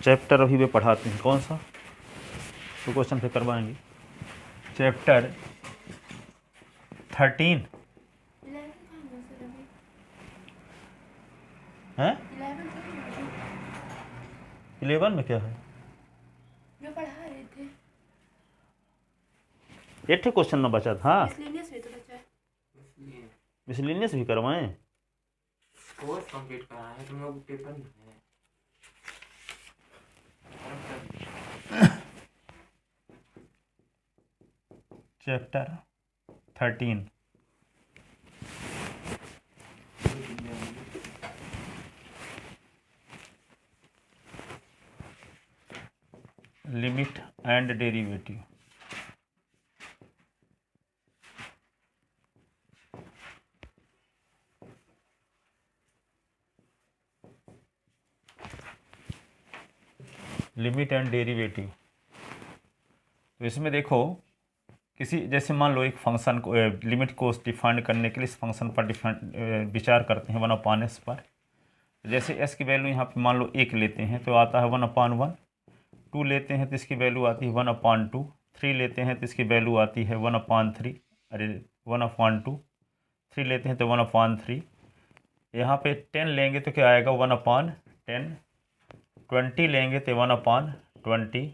Chapter अभी भी पढ़ाते हैं, कौन सा तो क्वेश्चन फिर करवाएंगे। चैप्टर 13 हैं, 11 में क्या है जो पढ़ा रहे थे, एक क्वेश्चन ना बचा था। हाँ, मिसलेनियस में तो बचा है। मिसलेनियस भी करवाएं। कोर्स कंप्लीट कराना है, तुम लोग पेपर में है। Chapter 13 limit and derivative. Limit and derivative, तो इसमें देखो किसी जैसे मान लो एक फंक्शन को लिमिट को डिफाइन करने के लिए इस फंक्शन पर विचार करते हैं 1/s पर। जैसे s की वैल्यू यहाँ पे मान लो 1 लेते हैं तो आता है 1/1, 2 लेते हैं तो इसकी वैल्यू आती है 1/2, 3 लेते हैं तो इसकी वैल्यू आती है 1/3, अरे 1/2, 3 लेते हैं तो 1/3। यहाँ पे 10 लेंगे तो क्या आएगा 1/10, 20 लेंगे तो 1/20,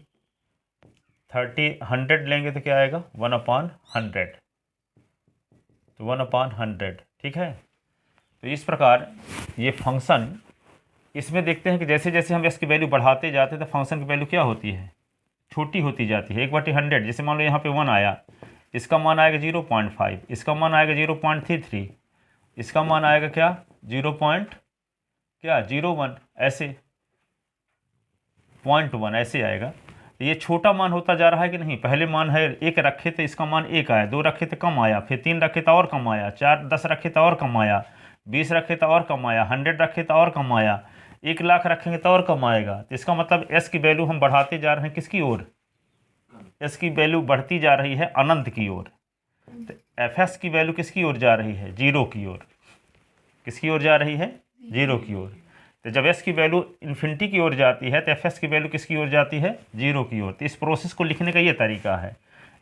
100 लेंगे तो क्या आएगा 1/100, तो 1/100। ठीक है, तो इस प्रकार ये फंक्शन, इसमें देखते हैं कि जैसे जैसे हम इसकी वैल्यू बढ़ाते जाते हैं तो फंक्शन की वैल्यू क्या होती है, छोटी होती जाती है। 1/100 जैसे मान लो यहाँ पे 1 आया, इसका मान आएगा 0.5, इसका मान आएगा 0.33, इसका मान आएगा क्या 0.01, ऐसे 0.1 ऐसे आएगा। ये छोटा मान होता जा रहा है कि नहीं। पहले मान है 1 रखे तो इसका मान 1 आया, 2 रखे तो कम आया, फिर 3 रखे तो और कम आया, 4 10 रखे तो और कम आया, 20 रखे तो और कम आया, 100 रखे तो और कम आया, 1 लाख रखेंगे तो और कम आएगा। तो इसका मतलब एस की वैल्यू हम बढ़ाते जा रहे हैं किसकी ओर, एस की वैल्यू बढ़ती जा रही है अनंत की ओर। तो एफ एस की वैल्यू किसकी ओर जा रही है, जीरो की ओर। किसकी ओर जा रही है, जीरो की ओर। तो जब एस की वैल्यू इन्फिनिटी की ओर जाती है तो एफ एस की वैल्यू किसकी ओर जाती है, जीरो की ओर। तो इस प्रोसेस को लिखने का ये तरीका है,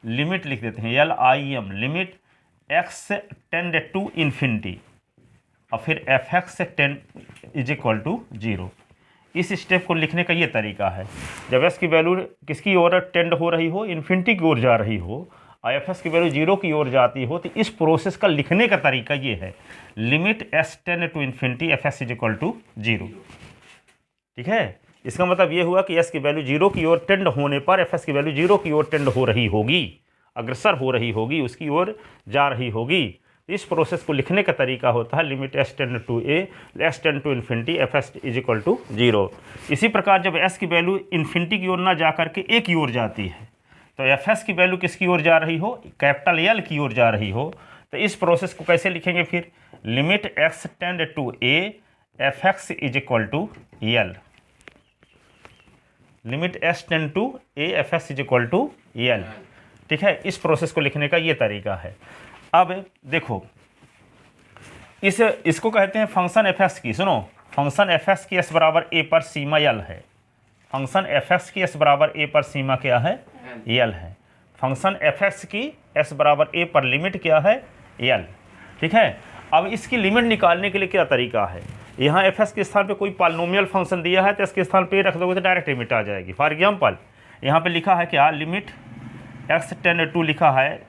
लिमिट लिख देते हैं LIM, limit x tend to infinity और फिर F X ten is equal to 0। इस स्टेप को लिखने का ये तरीका है। जब एस की वैल्यू किसकी ओर टेंड हो रही हो, इन्फिनिटी की ओर जा रही हो, और एफ एस की वैल्यू 0 की ओर जाती हो, तो इस प्रोसेस का लिखने का तरीका ये है, limit S tend to infinity F S is equal to 0। ठीक है, इसका मतलब ये हुआ कि एस की वैल्यू 0 की ओर टेंड होने पर एफ एस की वैल्यू 0 की ओर टेंड हो रही होगी, अग्रसर हो रही होगी, उसकी ओर जा रही होगी। इस प्रोसेस को लिखने का तरीका होता है limit S tend to infinity F S is equal to 0। इसी प्रकार जब एस की वैल्यू इन्फिनिटी की ओर ना जा करके ए की ओर जाती है, तो एफ एस की वैल्यू किसकी ओर जा रही हो, कैपिटल एल की ओर जा रही हो, तो इस प्रोसेस को कैसे लिखेंगे फिर, limit X tend to A F X is equal to L. Limit S tend to A F S is equal to L. ठीक है, इस प्रोसेस को लिखने का ये तरीका है। अब देखो इसको कहते हैं फंक्शन एफ एक्स की, सुनो, फंक्शन एफ एक्स की एस बराबर ए पर सीमा यल है। फंक्शन एफ एक्स की एस बराबर ए पर सीमा क्या है, यल है। फंक्शन एफ एक्स की एस बराबर ए पर लिमिट क्या है, यल। ठीक है, अब इसकी लिमिट निकालने के लिए क्या तरीका है, यहाँ एफ एक्स के स्थान पे कोई पॉलिनोमियल फंक्शन दिया है तो इसके स्थान पे रख दोगे तो डायरेक्ट लिमिट आ जाएगी। फॉर एग्जाम्पल यहाँ पे लिखा है क्या, लिमिट एक्स टेंड टू लिखा है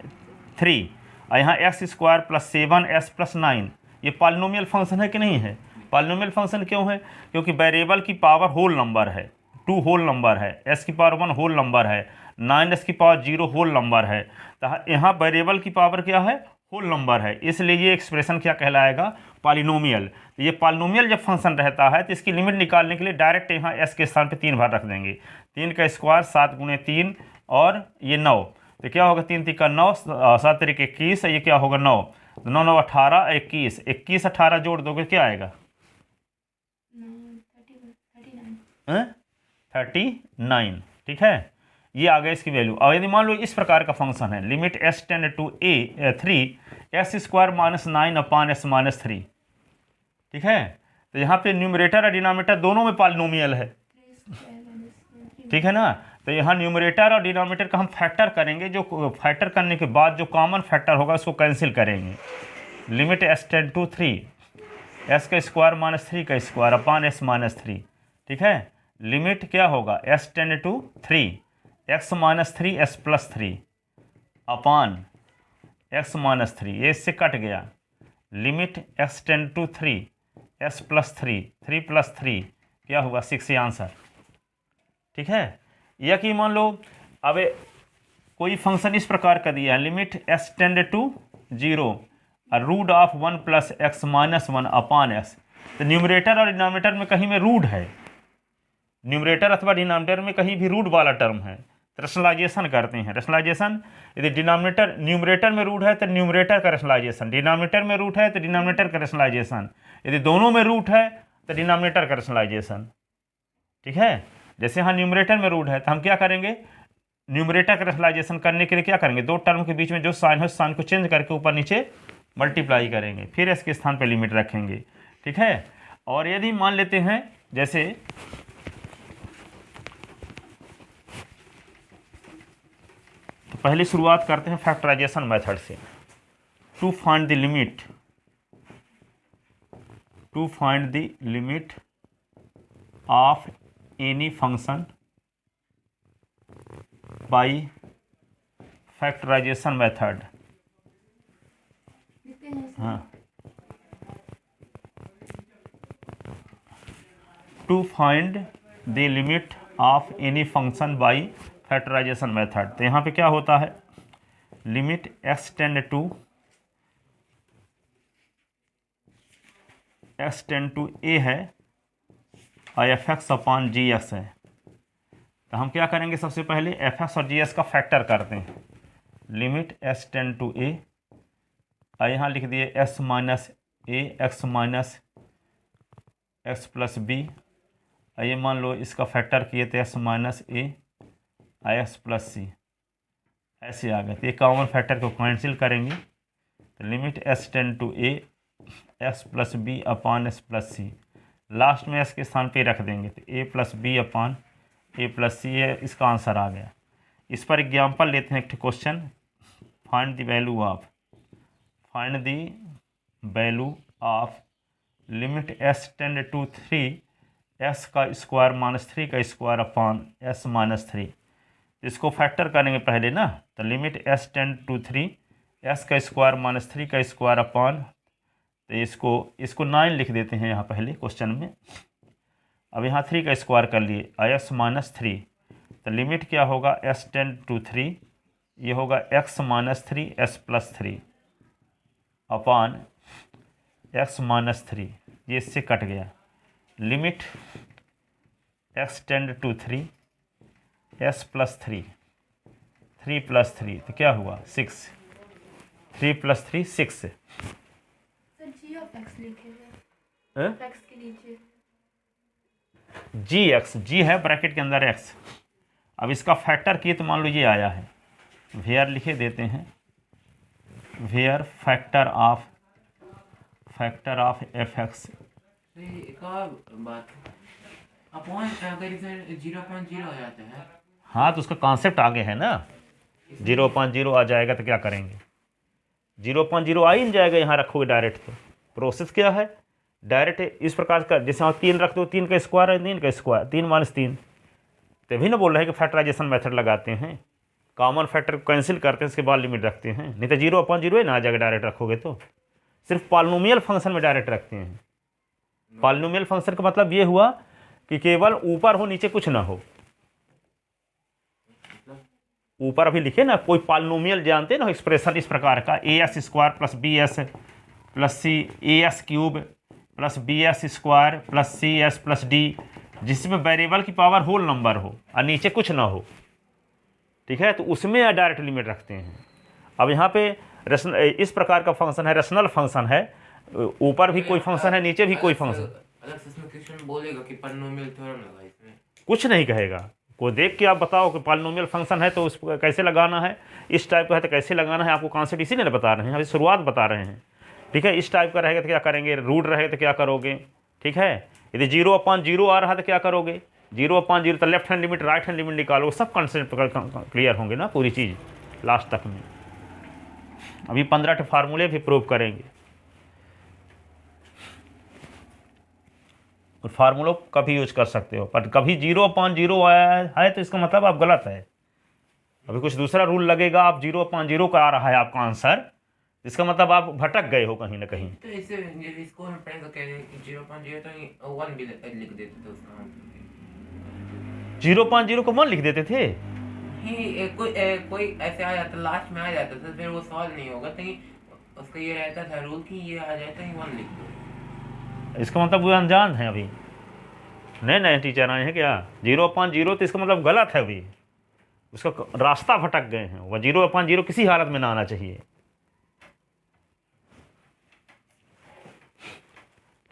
3 और यहाँ x square plus 7s plus 9, ये पॉलिनोमियल फंक्शन है कि नहीं है। पॉलिनोमियल फंक्शन क्यों है, क्योंकि वेरिएबल की पावर होल नंबर है, 2 होल नंबर है, s की पावर 1 होल नंबर है, 9s की पावर 0 होल नंबर है। तो यहाँ वेरिएबल की पावर क्या है, होल नंबर है, इसलिए ये एक्सप्रेशन क्या कहलाएगा, पॉलिनोमियल। तो ये पॉलिनोमियल जब फंक्शन रहता है तो इसकी लिमिट निकालने के लिए डायरेक्ट यहाँ s के स्थान पे 3 बार रख देंगे। 3 का स्क्वायर 7 गुणे 3 और ये 9, तो क्या होगा 3 3 9, 7 3 21, ये क्या होगा 9, 9 9 18, 21, 21 18 जोड़ दोगे क्या आएगा 39। ठीक है, ये आ गया इसकी वैल्यू। और यदि मान लो इस प्रकार का फंक्शन है, limit S tend to A 3 S square minus 9 upon S minus 3। ठीक है, तो यहाँ पे न्यूमरेटर और डिनोमिनेटर दोनों में पॉलिनोमियल है। ठीक है ना। तो यहाँ न्यूमरेटर और डिनोमिनेटर का हम फैक्टर करेंगे, जो फैक्टर करने के बाद जो कॉमन फैक्टर होगा उसको कैंसिल करेंगे। Limit s tend to 3 s का स्क्वायर माइनस 3 का स्क्वायर अपान s माइनस 3। ठीक है, लिमिट क्या होगा s tend to 3 x minus 3 s plus 3 upon x minus 3, ये इससे कट गया। Limit x tend to 3 s plus 3 3 plus 3 क्या होगा 6, ये आंसर। ठीक है, या कि मान लो अब कोई फंक्शन इस प्रकार का दिया है, limit s tend to 0 root of 1 plus X minus 1 upon X. तो न्यूमरेटर और डिनोमिनेटर में कहीं में रूट है, न्यूमरेटर अथवा डिनोमिनेटर में कहीं भी रूट वाला टर्म है, तो रैशनलाइजेशन करते हैं। रैशनलाइजेशन यदि डिनोमिनेटर न्यूमरेटर में रूट है तो न्यूमरेटर का रैशनलाइजेशन, डिनोमिनेटर में रूट है तो डिनोमिनेटर का रैशनलाइजेशन, यदि दोनों में रूट है तो डिनोमिनेटर का रैशनलाइजेशन। ठीक है, जैसे यहाँ न्यूमरेटर में रूट है तो हम क्या करेंगे, न्यूमरेटर का रैशनलाइजेशन करने के लिए क्या करेंगे, दो टर्म के बीच में जो साइन है उस साइन को चेंज करके ऊपर नीचे मल्टीप्लाई करेंगे, फिर इसके स्थान पे लिमिट रखेंगे। ठीक है, और यदि मान लेते हैं जैसे तो पहले शुरुआत करते हैं फैक्टराइजेशन मेथड से। To find the limit of any function by factorisation method. हाँ, to find the limit of any function by factorisation method. तो यहाँ पे क्या होता है, limit x tend to a है और fx अपान gx है। तो हम क्या करेंगे, सबसे पहले fx और gx का फैक्टर करते हैं। Limit s tend to a, और यहाँ लिख दिए s minus a x minus X plus B, ये मान लो इसका फैक्टर किए थे s minus a x plus C, ऐसे आ गए। तो ये कॉमन फैक्टर को कैंसिल करेंगे, तो limit s tend to a x plus B upon S plus C, last में s के स्थान पे रख देंगे तो a plus B upon a plus C, है इसका आंसर आ गया। इस पर एग्जाम्पल लेते हैं, एक question, find the value of limit s tend to 3 s का स्क्वायर माइनस 3 का स्क्वायर अपान s माइनस 3। इसको फैक्टर करेंगे पहले ना, तो limit s tend to 3 s का स्क्वायर माइनस 3 का स्क्वायर अपान, तो इसको 9 लिख देते हैं यहाँ पहले क्वेश्चन में। अब यहाँ 3 का स्क्वायर कर लिए s माइनस 3, तो लिमिट क्या होगा s टेंड टू 3, ये होगा x minus 3 s plus 3 upon x minus 3, ये इससे कट गया। Limit x tend to 3 s plus 3 3 plus 3, तो क्या हुआ 6, 3 प्लस 3 6। सर जी ऑफ एक्स लिखेगा, एक्स के नीचे जी एक्स, जी है ब्रैकेट के अंदर x। अब इसका फैक्टर किए तो मान लो ये आया है, वेयर लिखे देते हैं, where factor of F X. एक और बात, अपॉन अगर इधर 0.0 हो जाता है, हाँ तो उसका कॉन्सेप्ट आगे है ना, 0.0 आ जाएगा तो क्या करेंगे, 0.0 आ ही नहीं जाएगा, यहाँ रखोगे डायरेक्ट। तो प्रोसेस क्या है, डायरेक्ट इस प्रकार का, जैसे आप 3 रख दो, 3 का स्क्वायर है 3 का स्क्वायर, 3 माइनस 3, तभी ना बोल रहे हैं कि फैक्टराइजेशन मेथड लगाते हैं, कॉमन फैक्टर को कैंसिल करते हैं, उसके बाद लिमिट रखते हैं। नहीं तो 0/0 ही ना आ जाएगा डायरेक्ट रखोगे तो, सिर्फ पॉलिनोमियल फंक्शन में डायरेक्ट रखते हैं। पॉलिनोमियल फंक्शन का मतलब ये हुआ कि केवल ऊपर हो नीचे कुछ ना हो। ऊपर अभी लिखे ना, कोई पॉलिनोमियल जानते हैं ना, एक्सप्रेशन इस प्रकार का, ax square plus bs plus C, ax cube plus bs square plus cs plus d, जिसमें वेरिएबल की पावर होल नंबर हो और नीचे कुछ ना हो। ठीक है, तो उसमें डायरेक्ट लिमिट रखते हैं। अब यहाँ पे इस प्रकार का फंक्शन है, रेशनल फंक्शन है, ऊपर भी कोई फंक्शन है नीचे भी कोई फंक्शन, अगर इसमें क्वेश्चन बोलेगा कि पॉलिनोमियल थ्योरम लगा, इसमें कुछ नहीं कहेगा। को देख के आप बताओ कि पॉलिनोमियल फंक्शन है तो उस कैसे लगाना है, इस टाइप का है तो कैसे लगाना है, आपको कॉन्सेप्ट इसीलिए बता रहे हैं, अभी शुरुआत बता रहे हैं। ठीक है, इस टाइप का रहेगा तो क्या करेंगे, रूट रहेगा तो क्या करोगे। ठीक है, यदि 0/0 आ रहा तो क्या करोगे, 0/0 तो left hand limit right hand limit निकालो, सब कॉन्सेप्ट क्लियर होंगे ना पूरी चीज़ लास्ट तक में। अभी 15 फार्मूले भी प्रूव करेंगे, और फार्मूलों का भी यूज कर सकते हो, पर कभी 0/0 आया है तो इसका मतलब आप गलत है। अभी कुछ दूसरा रूल लगेगा, आप 0/0 का आ रहा है आपका आंसर, इसका मतलब आप भटक गए हो कहीं ना कहीं। तो इसे जब स्कूल में पढ़े तो कह रहे कि 0.0 तो 1 भी लिख देते थे उसका। 0/0 को 1 लिख देते थे। कोई ऐसे आ जाता, लास्ट में आ जाता था, फिर वो सॉल्व नहीं होगा तो उसका ये रहता था रूल कि ये आ जाता है 1 लिख दो। इसका मतलब वो अनजान है, अभी नए नए टीचर आए हैं क्या। 0/0 तो इसका मतलब गलत है, अभी उसका रास्ता भटक गए हैं। वह 0/0 किसी हालत में ना आना चाहिए,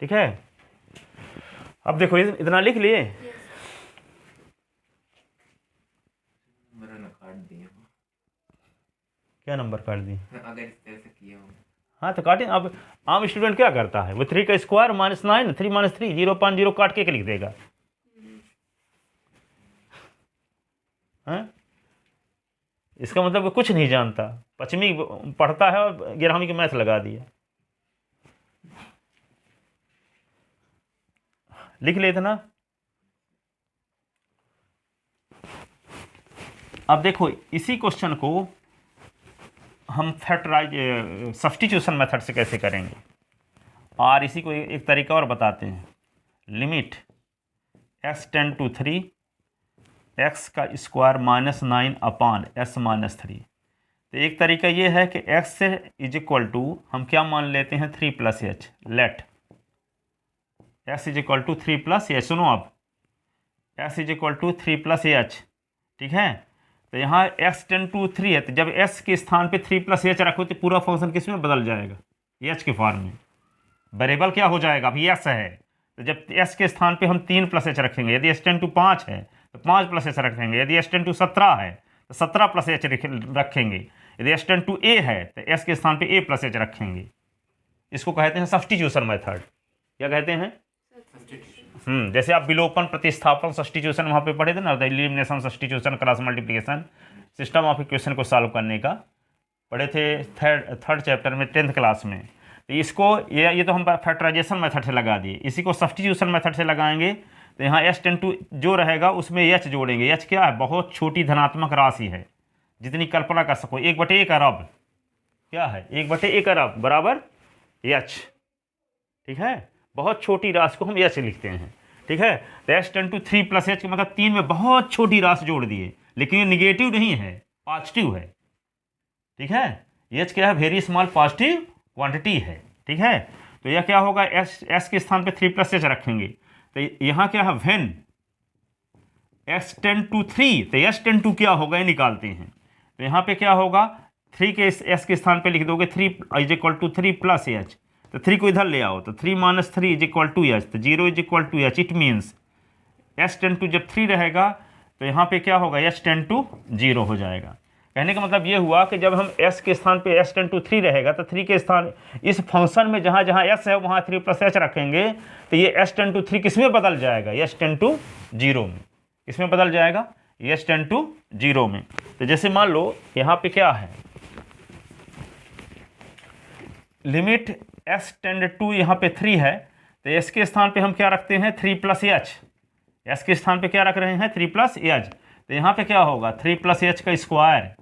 ठीक है। अब देखो इतना लिख लिए, क्या नंबर काट दिए, अगर इस तरह से किया हो। हाँ तो काटें। अब आम स्टूडेंट क्या करता है, वो 3 का स्क्वायर -9 3 - 3 0/0 काट के लिख देगा। हाँ? इसका मतलब वो कुछ नहीं जानता, पश्चिमी पढ़ता है और 11वीं की मैथ लगा दिया। लिख लेते ना। अब देखो इसी क्वेश्चन को हम फैक्टराइज सब्स्टिट्यूशन मेथड से कैसे करेंगे, और इसी को एक तरीका और बताते हैं। Limit x tend to 3 x का स्क्वायर -9 अपान s - 3। तो एक तरीका ये है कि x से इज इक्वल टू हम क्या मान लेते हैं 3 + h। Let x is equal to 3 + h। सुनो अब, x is equal to 3 + h, ठीक है। तो यहाँ x टेंड टू 3 है, तो जब s के स्थान पे 3 + h रखो तो पूरा फंक्शन किस में बदल जाएगा, h के फॉर्म में। वेरिएबल क्या हो जाएगा, अभी s है, तो जब s के स्थान पे हम 3 + h रखेंगे, यदि s टेंड टू 5 है तो 5 + h रखेंगे, यदि s टेंड टू 17 है तो 17 + h रखेंगे, यदि s टेंड टू a है तो s के स्थान पे a + h रखेंगे। इसको कहते हैं सब्स्टिट्यूशन मेथड। क्या कहते हैं, जैसे आप विलोपन, प्रतिस्थापन, सब्स्टिट्यूशन वहाँ पे पढ़े थे ना, elimination, substitution, cross multiplication, system of equation को सॉल्व करने का पढ़े थे थर्ड चैप्टर में 10th क्लास में। तो इसको ये तो हम फैक्टराइजेशन मेथड से लगा दिए, इसी को सब्स्टिट्यूशन मेथड से लगाएंगे। तो यहाँ s टेंड टू जो रहेगा उसमें h जोड़ेंगे। h क्या है, बहुत छोटी धनात्मक राशि है, जितनी कल्पना कर सको, 1/1 अरब। क्या है, 1/1 अरब बराबर h, ठीक है। बहुत छोटी राशि को हम h लिखते हैं, ठीक है। तो s टेंड टू 3 + h का मतलब 3 में बहुत छोटी राशि जोड़ दिए, लेकिन ये निगेटिव नहीं है, पॉजिटिव है, ठीक है। h क्या है, वेरी स्मॉल पॉजिटिव क्वांटिटी है, ठीक है। तो यह क्या होगा, s के स्थान पे 3 + h रखेंगे, तो यहाँ क्या है, व्हेन x टेंड टू 3, तो s टेंड टू क्या होगा ये निकालते हैं। तो यहाँ पे क्या होगा, 3 के s के स्थान पे लिख दोगे 3 इज इक्वल टू 3 + h, तो 3 को इधर ले आओ, तो 3 - 3 इज इक्वल टू h, तो 0 is equal to h। It means s tend to जब 3 रहेगा तो यहाँ पे क्या होगा, h टेंड टू 0 हो जाएगा। कहने का मतलब ये हुआ कि जब हम s के स्थान पे s टेंड टू 3 रहेगा तो 3 के स्थान इस फंक्शन में जहाँ जहाँ s है वहाँ 3 + h रखेंगे, तो ये s टेंड टू 3 किस में बदल जाएगा, s टेंड टू 0 में। किसमें बदल जाएगा, s टेंड टू 0 में। तो जैसे मान लो यहाँ पे क्या है, लिमिट s टेंड टू यहाँ पे 3 है, तो s के स्थान पे हम क्या रखते हैं 3 + h। s के स्थान पे क्या रख रहे हैं 3 + h, तो यहाँ पे क्या होगा 3 + h का स्क्वायर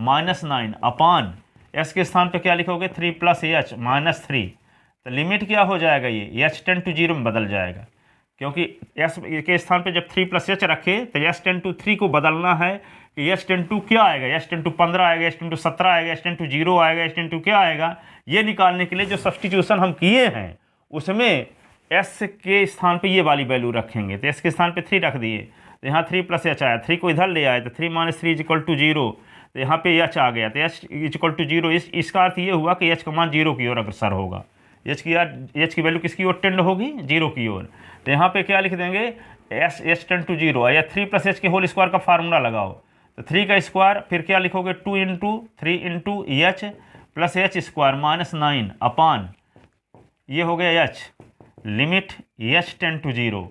-9 अपान s के स्थान पे क्या लिखोगे 3 + h -3। तो लिमिट क्या हो जाएगा, ये h टेंड टू 0 में बदल जाएगा, क्योंकि s के स्थान पे जब 3 + h रखे तो s टेंड टू 3 को बदलना है कि s टेंड टू क्या आएगा, s टेंड टू 15 आएगा, s टेंड टू 17 आएगा, s टेंड टू 0 आएगा, s टेंड टू क्या आएगा, ये निकालने के लिए जो सब्स्टिट्यूशन हम किए हैं उसमें s के स्थान पे ये वाली वैल्यू रखेंगे। तो s के स्थान पे 3 रख दिए, तो यहाँ 3 + h आया, 3 को इधर ले आए तो 3 - 3 = 0, तो यहाँ पे h आ गया, तो h = 0। इसका अर्थ ये हुआ कि h का मान 0 की ओर अग्रसर होगा, h की वैल्यू किसकी ओर टेंड होगी, 0 की ओर। तो यहाँ पे क्या लिख देंगे, h टेंड टू 0 या 3 + h के होल स्क्वायर का फार्मूला लगाओ, तो 3 का स्क्वायर फिर क्या लिखोगे 2 × 3 × h + h स्क्वायर -9 अपान ये हो गया h। Limit h tend to 0,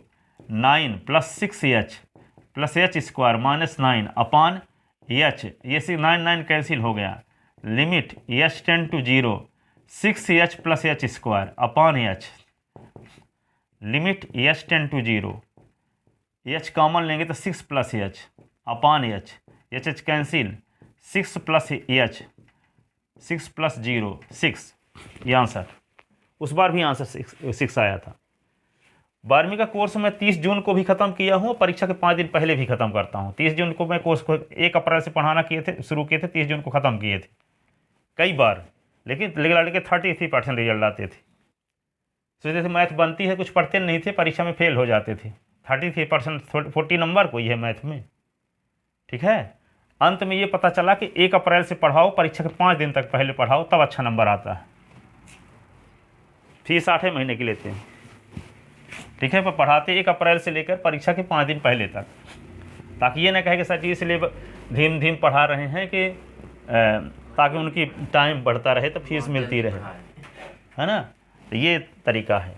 9 plus 6h plus H square minus 9 upon H, ये 9 कैंसिल हो गया, limit H tend to 0 6h plus H square upon H, limit H tend to 0, H common लेंगे तो 6 plus H upon H, H cancel, 6 plus H, 6 plus 0 6, ये answer. उस बार भी answer 6 आया था। 12वीं का कोर्स मैं 30 जून को भी ख़त्म किया हूँ, परीक्षा के 5 दिन पहले भी ख़त्म करता हूँ। 30 जून को मैं कोर्स को 1 अप्रैल से पढ़ाना शुरू किए थे, 30 जून को ख़त्म किए थे कई बार, लेकिन लड़के 33% रिजल्ट आते थे। सोचते थे मैथ बनती है, कुछ पढ़ते नहीं थे, परीक्षा में फेल हो जाते थे। 33% 40 नंबर कोई है मैथ में, ठीक है। अंत में ये पता चला कि 1 अप्रैल से पढ़ाओ, परीक्षा के 5 दिन तक पहले पढ़ाओ, तब अच्छा नंबर आता है। फीस 8 महीने की लेते हैं, ठीक है, पर पढ़ाते 1 अप्रैल से लेकर परीक्षा के 5 दिन पहले तक, ताकि ये ना कहे कि सर जी इसलिए धीम धीम पढ़ा रहे हैं कि ताकि उनकी टाइम बढ़ता रहे तो फीस मिलती रहे, है ना। तो ये तरीका है।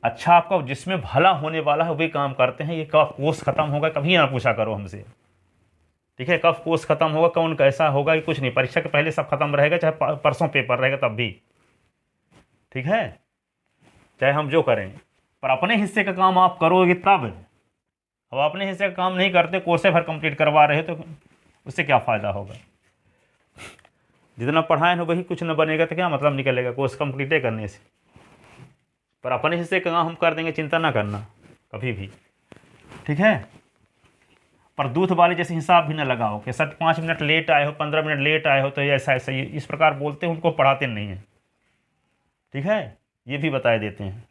अच्छा, आपका जिसमें भला होने वाला है वही काम करते हैं। ये कब कोर्स ख़त्म होगा कभी ना पूछा करो हमसे, ठीक है। कब कोर्स ख़त्म होगा, कौन कैसा होगा, ये कुछ नहीं, परीक्षा के पहले सब खत्म रहेगा, चाहे परसों पेपर रहेगा तब भी, ठीक है। चाहे हम जो करें, पर अपने हिस्से का काम आप करोगे तब। अब अपने हिस्से का काम नहीं करते, कोर्से भर कंप्लीट करवा रहे तो उससे क्या फ़ायदा होगा। जितना पढ़ाए ना वही कुछ न बनेगा तो क्या मतलब निकलेगा कोर्स कंप्लीट करने से। पर अपने हिस्से का काम हम कर देंगे, चिंता ना करना कभी भी, ठीक है। पर दूध वाले जैसे हिसाब भी ना लगाओ कि सर 5 मिनट लेट आए हो, 15 मिनट लेट आए हो तो ऐसा ऐसा इस प्रकार बोलते हैं, उनको पढ़ाते नहीं हैं, ठीक है। ये भी बताए देते हैं,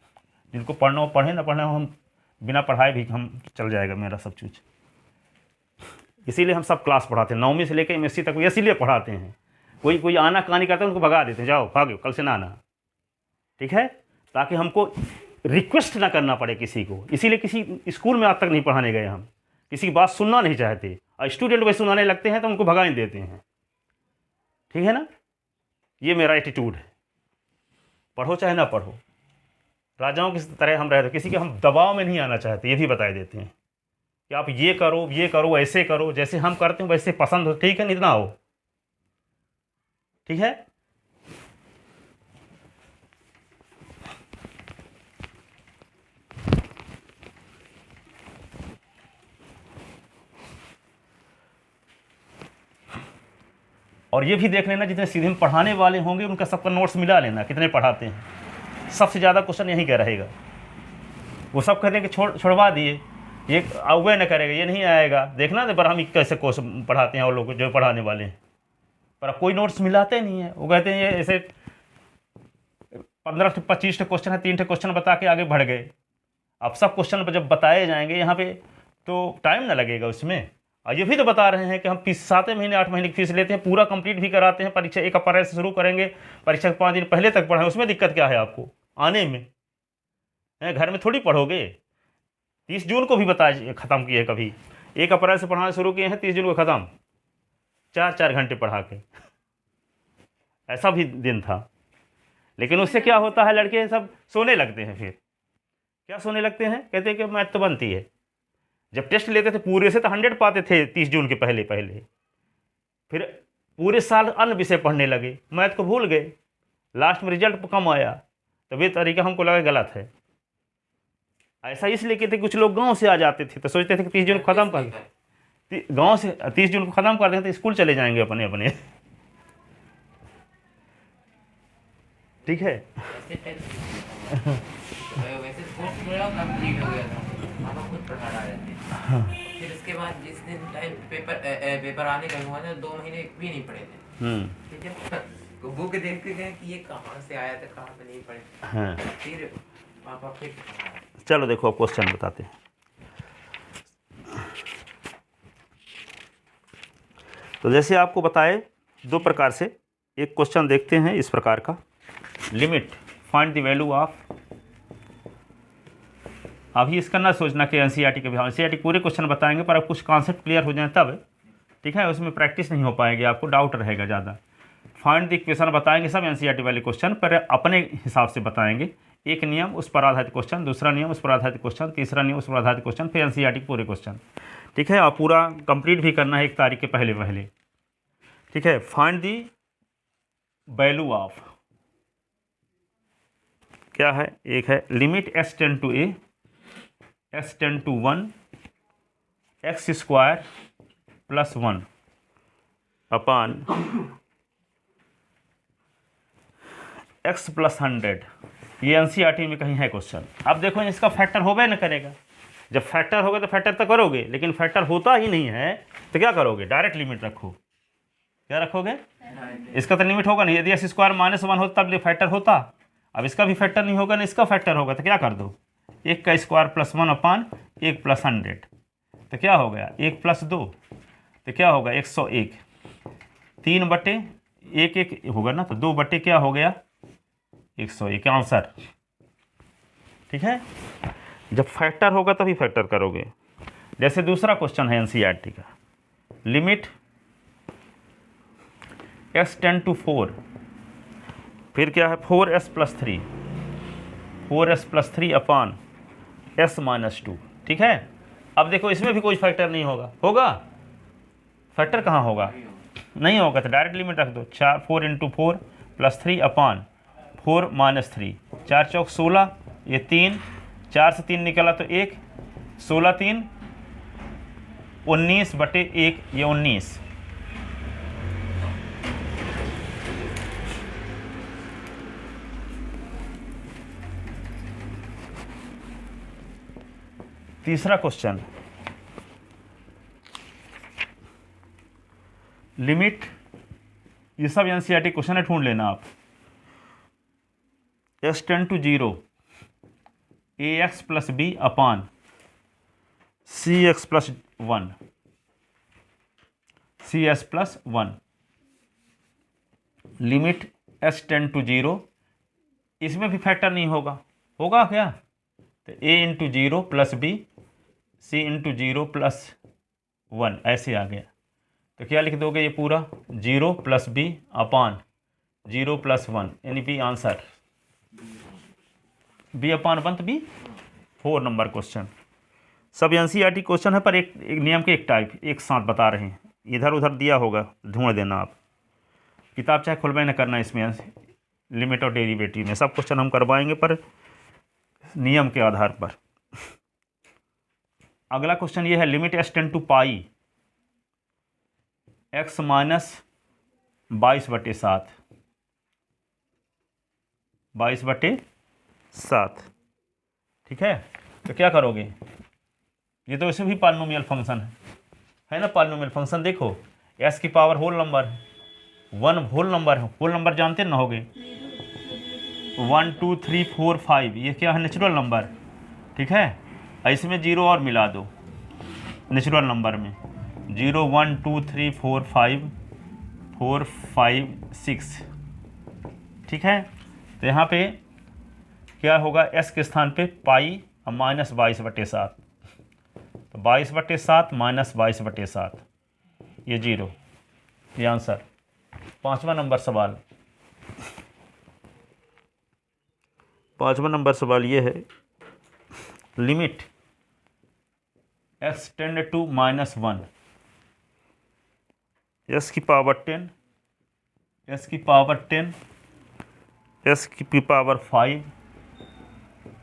जिनको पढ़ना हो पढ़े, ना पढ़ना हो हम बिना पढ़ाए भी हम चल जाएगा मेरा सब कुछ। इसीलिए हम सब क्लास पढ़ाते हैं, 9वीं से लेकर MSc तक इसीलिए पढ़ाते हैं। कोई आना कहानी करता है उनको भगा देते हैं, जाओ भागो कल से ना आना, ठीक है, ताकि हमको रिक्वेस्ट ना करना पड़े किसी को। इसीलिए किसी स्कूल में आज तक नहीं पढ़ाने गए हम, किसी की बात सुनना नहीं चाहते, और स्टूडेंट वही सुनाने लगते हैं तो उनको भगा ही देते हैं, ठीक है ना। ये मेरा एटीट्यूड है, पढ़ो चाहे ना पढ़ो, राजाओं की तरह हम रहते, किसी के हम दबाव में नहीं आना चाहते। ये भी बताए देते हैं कि आप ये करो ऐसे करो, जैसे हम करते हैं वैसे पसंद हो, ठीक है, नहीं ना हो, ठीक है। और ये भी देख लेना जितने सीधे में पढ़ाने वाले होंगे उनका सबका नोट्स मिला लेना, कितने पढ़ाते हैं। सबसे ज़्यादा क्वेश्चन यही क्या रहेगा, वो सब कहते हैं कि छोड़वा दिए, ये अवे न करेगा, ये नहीं आएगा, देखना तो पर हम कैसे कोर्स पढ़ाते हैं और लोग जो पढ़ाने वाले हैं, पर अब कोई नोट्स मिलाते नहीं है। वो कहते हैं ये ऐसे 15 से 25 क्वेश्चन है, 3 क्वेश्चन बता के आगे बढ़ गए। अब सब क्वेश्चन जब बताए जाएंगे यहाँ पे तो टाइम ना लगेगा उसमें। और ये भी तो बता रहे हैं कि हम फीस 7 महीने 8 महीने की फीस लेते हैं, पूरा कंप्लीट भी कराते हैं। परीक्षा 1 अप्रैल से शुरू करेंगे, परीक्षा के 5 दिन पहले तक पढ़ाएं, उसमें दिक्कत क्या है आपको आने में, घर में थोड़ी पढ़ोगे। 30 जून को भी बताया ख़त्म किए, कभी 1 अप्रैल से पढ़ाना शुरू किए हैं, 30 जून को ख़त्म, 4-4 घंटे पढ़ा के, ऐसा भी दिन था। लेकिन उससे क्या होता है, लड़के सब सोने लगते हैं। फिर क्या सोने लगते हैं, कहते हैं कि मैथ तो बनती है। जब टेस्ट लेते थे पूरे से तो 100 पाते थे 30 जून के पहले, फिर पूरे साल अन्य विषय पढ़ने लगे, मैथ को भूल गए, लास्ट में रिजल्ट कम आया। तब ये तरीका हमको लगा गलत है। ऐसा इसलिए कहते कुछ लोग गांव से आ जाते थे तो सोचते थे कि 30 जून को ख़त्म कर, गांव से 30 जून को ख़त्म कर दें तो स्कूल चले जाएंगे अपने अपने, ठीक है। वैसे कोर्स मेरा कंप्लीट हो गया था, पापा खुद पढ़ा रहे थे। फिर उसके बाद जिस दिन टाइम पेपर आने का हुआ था, 2 महीने भी नहीं पढ़े थे, ठीक है। बुक देख के गए कि ये कहाँ से आया था, कहाँ से नहीं पढ़े। फिर पापा फिर चलो देखो अब क्वेश्चन बताते हैं। तो जैसे आपको बताए 2 प्रकार से, एक क्वेश्चन देखते हैं इस प्रकार का, limit find the value of. अभी इसका ना सोचना कि एनसीईआरटी के बिहार, एनसीईआरटी पूरे क्वेश्चन बताएंगे, पर अब कुछ कॉन्सेप्ट क्लियर हो जाए तब, ठीक है। उसमें प्रैक्टिस नहीं हो पाएगी, आपको डाउट रहेगा ज़्यादा। फाइंड द इक्वेशन बताएंगे सब एनसीईआरटी वाले क्वेश्चन, पर अपने हिसाब से बताएंगे। एक नियम उस पर आधारित क्वेश्चन, दूसरा नियम उस पर आधारित क्वेश्चन, तीसरा नियम उस पर आधारित क्वेश्चन, फिर एनसीईआरटी के पूरे क्वेश्चन। ठीक है, और पूरा कंप्लीट भी करना है 1 तारीख के पहले पहले। ठीक है, फाइंड दी वैल्यू ऑफ, क्या है, एक है limit s tend to a, s tend to 1 x square plus 1 upon x plus 100। ये एनसीईआरटी में कहीं है क्वेश्चन। अब देखो इसका फैक्टर होबे न करेगा, जब फैक्टर होगा तो फैक्टर तो करोगे, लेकिन फैक्टर होता ही नहीं है तो क्या करोगे, डायरेक्ट लिमिट रखो। क्या रखोगे, इसका तो लिमिट होगा नहीं। यदि एक्स स्क्वायर -1 होता तब फैक्टर होता, अब इसका भी फैक्टर नहीं होगा ना इसका फैक्टर होगा, तो क्या कर दो, 1 का स्क्वायर प्लस 1 अपान 1 प्लस 100, तो क्या हो गया 1 प्लस 2, तो क्या होगा 101। 3 बटे 1 होगा ना, तो 2 बटे क्या हो गया 101 आंसर। ठीक है, जब फैक्टर होगा तभी फैक्टर करोगे। जैसे दूसरा क्वेश्चन है एनसीईआरटी का, लिमिट s टेंड टू 4, फिर क्या है 4s प्लस 3, 4s प्लस 3 अपान s माइनस 2। ठीक है, अब देखो इसमें भी कोई फैक्टर नहीं होगा, होगा फैक्टर कहाँ होगा, नहीं होगा, तो डायरेक्ट लिमिट रख दो। 4 इंटू 4 प्लस 3 अपान 4 माइनस 3, 4 चौक 16, ये 3, 4 से 3 निकला तो 1, 16 3 19 बटे 1, ये 19। तीसरा क्वेश्चन, लिमिट, ये सब एनसीईआरटी क्वेश्चन है, ढूंढ लेना आप। s tend to 0 ax plus B upon cx plus 1, cs plus 1, limit s tend to 0, इसमें भी फैक्टर नहीं होगा, होगा क्या, तो a into 0 plus B, c into 0 plus 1, ऐसे आ गया। तो क्या लिख दोगे, ये पूरा 0 प्लस बी अपान 0 प्लस 1, यानी बी आंसर, बी अपान 1 तो बी। 4 नंबर क्वेश्चन, सब एनसीईआरटी क्वेश्चन है, पर एक नियम के एक टाइप एक साथ बता रहे हैं, इधर उधर दिया होगा, ढूंढ देना आप, किताब चाहे खुलवा न करना, इसमें लिमिट और डेरिवेटिव में सब क्वेश्चन हम करवाएंगे पर नियम के आधार पर। अगला क्वेश्चन ये है, limit s tend to pi x minus 22/7, 22/7। ठीक है, तो क्या करोगे, ये तो वैसे भी पॉलिनोमियल फंक्शन है ना, पॉलिनोमियल फंक्शन देखो, s की पावर होल नंबर है, 1 होल नंबर है, होल नंबर जानते ना होगे, 1 2 3 4 5, ये क्या है नेचुरल नंबर। ठीक है, इसमें 0 और मिला दो नेचुरल नंबर में, 0 1 2 3 4 5 4 5 6। ठीक है, तो यहाँ पे क्या होगा, s के स्थान पे पाई और माइनस 22/7, तो 22/7 माइनस 22/7, ये 0, ये आंसर। 5वां नंबर सवाल, 5वां नंबर सवाल ये है, limit s tend to -1, s की पावर 10, s की पावर 10, s की power 5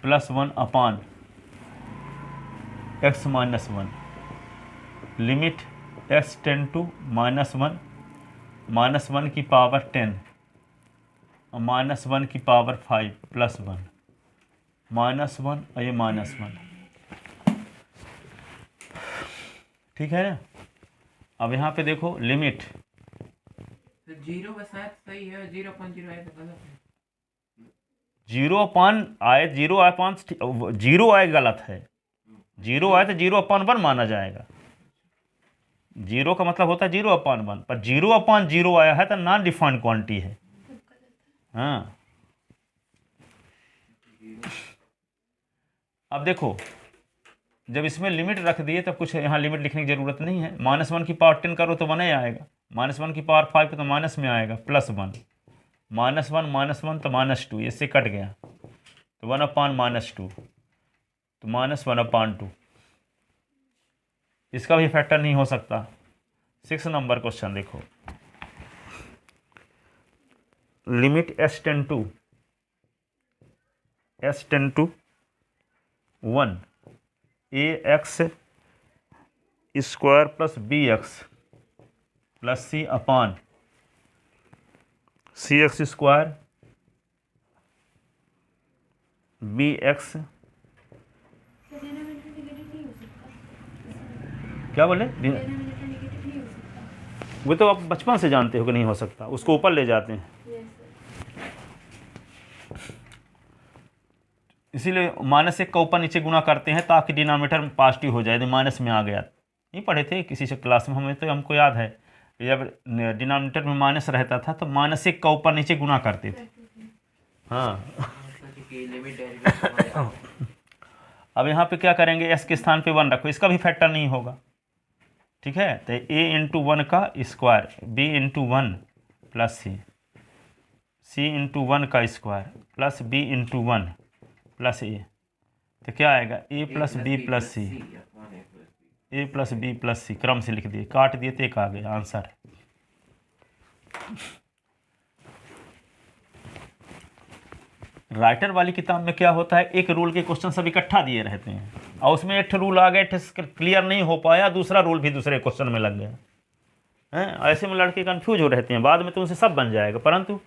plus 1 upon x minus 1, limit s tend to -1, -1 की पावर 10 और -1 की पावर 5 प्लस 1, -1 और ये -1। ठीक है ना, अब यहाँ पे देखो लिमिट, तो 0 का शायद सही है, 0.0 है तो गलत है। 0 आए 0 आए गलत है, 0 आए तो 0/1 माना जाएगा। 0 का मतलब होता है 0/1, पर 0/0 आया है तो नॉन डिफाइंड क्वांटिटी है। हाँ, अब देखो जब इसमें लिमिट रख दिए तब कुछ यहाँ लिमिट लिखने की ज़रूरत नहीं है। -1 की पावर 10 करो तो 1 ही आएगा, -1 की पावर 5 तो माइनस में आएगा, +1, -1 -1 तो -2, इससे कट गया तो 1/-2, तो -1/2। इसका भी फैक्टर नहीं हो सकता। 6 नंबर क्वेश्चन देखो, limit s tend to 1 ax square plus bx plus c upon cx square bx, denominator negative नहीं हो सकता। क्या बोले? डिनोमिनेटर नेगेटिव नहीं हो सकता। वो तो आप बचपन से जानते हो कि नहीं हो सकता, उसको ऊपर ले जाते हैं। Yes sir. इसीलिए -1 का ऊपर नीचे गुणा करते हैं ताकि डिनोमिनेटर में पॉजिटिव हो जाए। यदि माइनस में आ गया, नहीं पढ़े थे किसी से क्लास में, हमें तो हमको याद है जब डिनोमिनेटर में माइनस रहता था तो -1 का ऊपर नीचे गुणा करते थे। हाँ, अब यहाँ पे क्या करेंगे, s के स्थान पे 1 रखो, इसका भी फैक्टर नहीं होगा। ठीक है, तो a इंटू 1 का square, b into 1 plus c into 1 का square plus b into 1 plus a, तो क्या आएगा a plus b plus c, a plus b plus c, क्रम से लिख दिए, काट दिए तो एक आ गया आंसर। राइटर वाली किताब में क्या होता है, एक रूल के क्वेश्चन सब इकट्ठा दिए रहते हैं और उसमें एक रूल आ गया, क्लियर नहीं हो पाया, दूसरा रूल भी दूसरे क्वेश्चन में लग गया हैं। ऐसे में लड़के कंफ्यूज हो रहते हैं, बाद में तो उनसे सब बन जाएगा, परंतु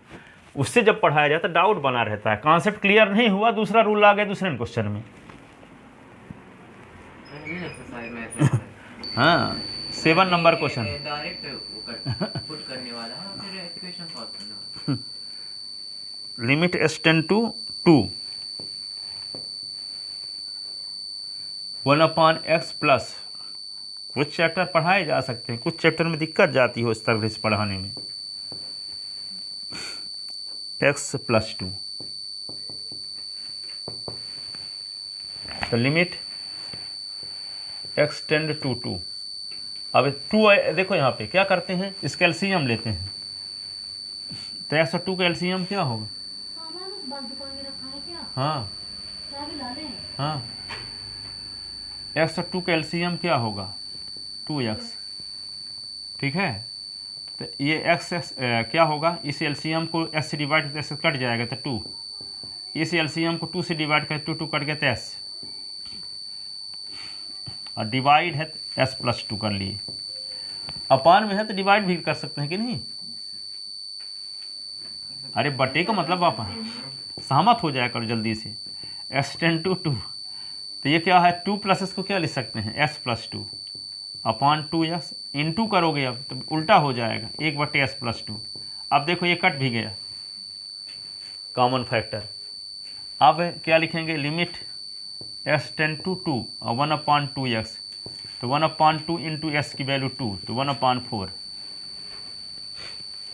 उससे जब पढ़ाया जाता है डाउट बना रहता है, कॉन्सेप्ट क्लियर नहीं हुआ, दूसरा रूल आ गया दूसरे क्वेश्चन में। हाँ, 7 number question, limit s tend to 2 1/x plus, कुछ चैप्टर पढ़ाए जा सकते हैं, कुछ चैप्टर में दिक्कत जाती हो इस तरह से पढ़ाने में, x प्लस 2, तो लिमिट x टेंड टू 2। अब 2 देखो यहाँ पे क्या करते हैं, इसका एलसीएम लेते हैं, तो x और 2 का एलसीएम क्या होगा? सामान उस बंद दुकान में रखा है क्या? हाँ चाबी ला लें। हाँ, x और 2 का एलसीएम क्या होगा? 2x। ठीक है, तो ये x क्या होगा, इस एलसीएम को s से डिवाइड करके s कट जाएगा तो 2, इस एलसीएम को 2 से डिवाइड करके 2 कट गया तो s, और डिवाइड है तो s प्लस 2 कर लिए, अपान में है तो डिवाइड भी कर सकते हैं कि नहीं? अरे बटे का मतलब आप सहमत हो जाया करो जल्दी से, s टेंड टू 2, तो ये क्या है 2 प्लस s को क्या लिख सकते हैं, s प्लस 2 अपान 2x, इंटू करोगे अब तो उल्टा हो जाएगा 1/s प्लस 2। अब देखो ये कट भी गया, कॉमन फैक्टर। अब क्या लिखेंगे, लिमिट s टेंड टू 2 और 1/2x, तो 1/2 इंटू s की वैल्यू 2, तो 1/4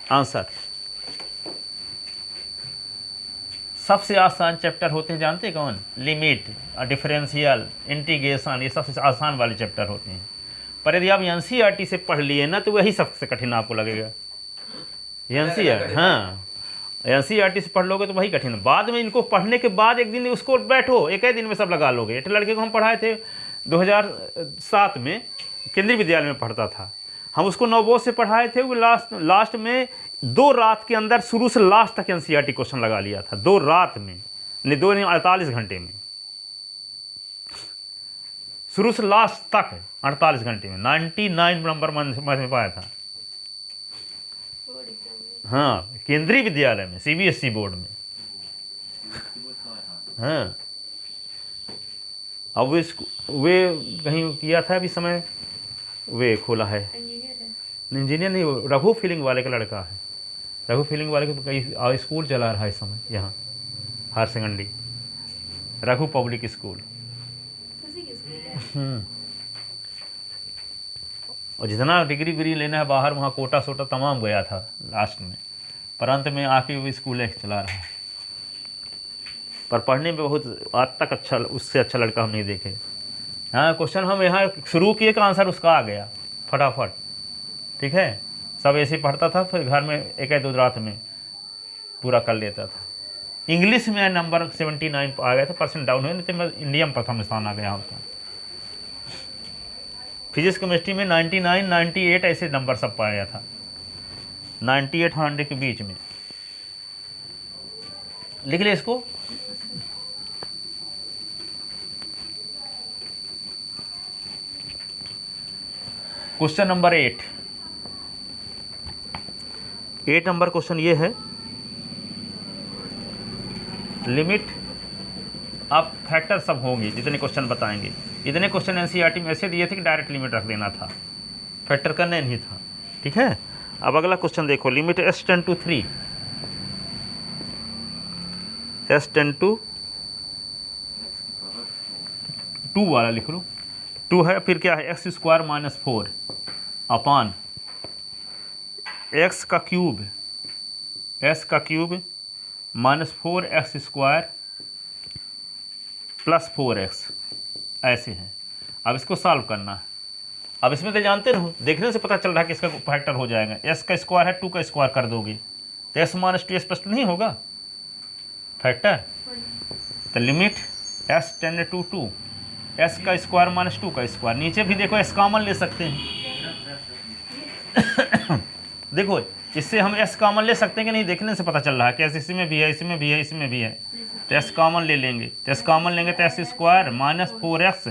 आंसर। सबसे आसान चैप्टर होते हैं जानते हैं कौन, लिमिट, डिफरेंशियल, इंटीग्रेशन, ये सबसे आसान वाले चैप्टर होते हैं। पर यदि आप एनसीईआरटी से पढ़ लिए ना तो वही सबसे कठिन आपको लगेगा। एनसीईआरटी, हाँ, एनसीईआरटी से पढ़ लोगे तो वही कठिन, बाद में इनको पढ़ने के बाद एक दिन उसको बैठो, एक ही दिन में सब लगा लोगे। एक लड़के को हम पढ़ाए थे 2007 में, केंद्रीय विद्यालय में पढ़ता था, हम उसको नवबोध से पढ़ाए थे, वो लास्ट में 2 रात के अंदर शुरू से लास्ट तक एनसीईआरटी क्वेश्चन लगा लिया था, 2 रात में, नहीं 2 नहीं 48 घंटे में, शुरू से लास्ट तक 48 घंटे में 99 नंबर में पाया था। हाँ, केंद्रीय विद्यालय में, सीबीएसई बोर्ड में। हाँ, अब वे कहीं किया था, अभी समय वे खोला है, इंजीनियर नहीं, रघु फीलिंग वाले का लड़का है, रघु फीलिंग वाले को कई स्कूल चला रहा है इस समय यहाँ, higher secondary, Raghu public school. और जितना डिग्री विग्री लेना है बाहर, वहाँ कोटा सोटा तमाम गया था लास्ट में, पर अंत में आके वो स्कूल चला रहा है। पर पढ़ने में बहुत आज तक अच्छा, उससे अच्छा लड़का हम नहीं देखे। हाँ, क्वेश्चन हम यहाँ शुरू किए का आंसर उसका आ गया फटाफट। ठीक है, सब ऐसे ही पढ़ता था, फिर घर में 1-2 रात में पूरा कर लेता था। इंग्लिश में नंबर 79 आ गया था, परसेंट डाउन हुए, नहीं तो मैं इंडिया में प्रथम स्थान आ गया होता। फिजिक्स केमिस्ट्री में 99, 98 ऐसे नंबर सब पाया था, 98 100 के बीच में। लिख ले इसको। क्वेश्चन नंबर 8 नंबर क्वेश्चन ये है, लिमिट। अब फैक्टर सब होंगे जितने क्वेश्चन बताएंगे। इतने क्वेश्चन एनसीईआरटी में ऐसे दिए थे कि डायरेक्ट लिमिट रख देना था, फैक्टर करना नहीं था। ठीक है, अब अगला क्वेश्चन देखो, limit s tend to 3, s tend to 2 वाला लिख लो, 2 है, फिर क्या है, x² - 4 अपान x का क्यूब -4x² + 4x, ऐसे है। अब इसको सॉल्व करना है। अब इसमें तो जानते रहो, देखने से पता चल रहा है कि इसका फैक्टर हो जाएगा। s का स्क्वायर है, 2 का स्क्वायर कर दोगे तो s - 2 s + 2 नहीं होगा फैक्टर। तो limit s tend to 2, s का स्क्वायर - 2 का स्क्वायर, नीचे भी देखो s कॉमन ले सकते हैं। देखो इससे हम s कॉमन ले सकते हैं कि नहीं, देखने से पता चल रहा है कि s इसी में भी है, इसमें भी है, इसमें भी है, तो s कॉमन ले लेंगे। तो s कॉमन लेंगे तो s² - 4x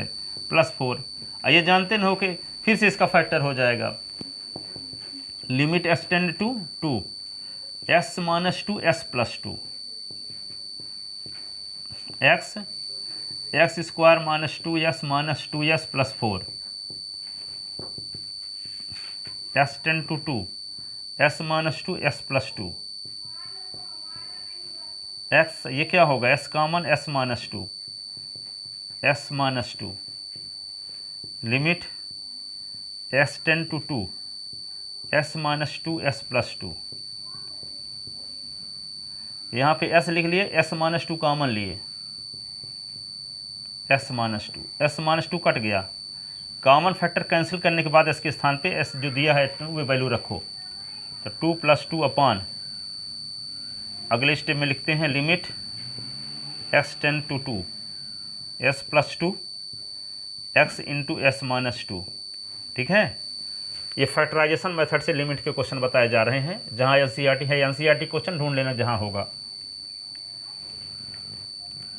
+ 4। ये जानते न हो कि फिर से इसका फैक्टर हो जाएगा। Limit s tend to 2, s - 2 s + 2 x (2) - 2s - 2s + 4, s tend to 2, s - 2 s + 2 x, ये क्या होगा, s common, s - 2 limit s tend to 2, s - 2 s + 2। यहाँ पे s लिख लिए, s - 2 कॉमन लिए, s - 2 कट गया। कॉमन फैक्टर कैंसिल करने के बाद इसके स्थान पे s जो दिया है 2 वो वैल्यू रखो, तो 2 + 2 अपान, अगले स्टेप में लिखते हैं limit s tend to 2, s + 2 x × s - 2। ठीक है, ये फैक्टराइजेशन मेथड से लिमिट के क्वेश्चन बताए जा रहे हैं। जहाँ एनसीईआरटी है, एनसीईआरटी क्वेश्चन ढूंढ लेना जहाँ होगा।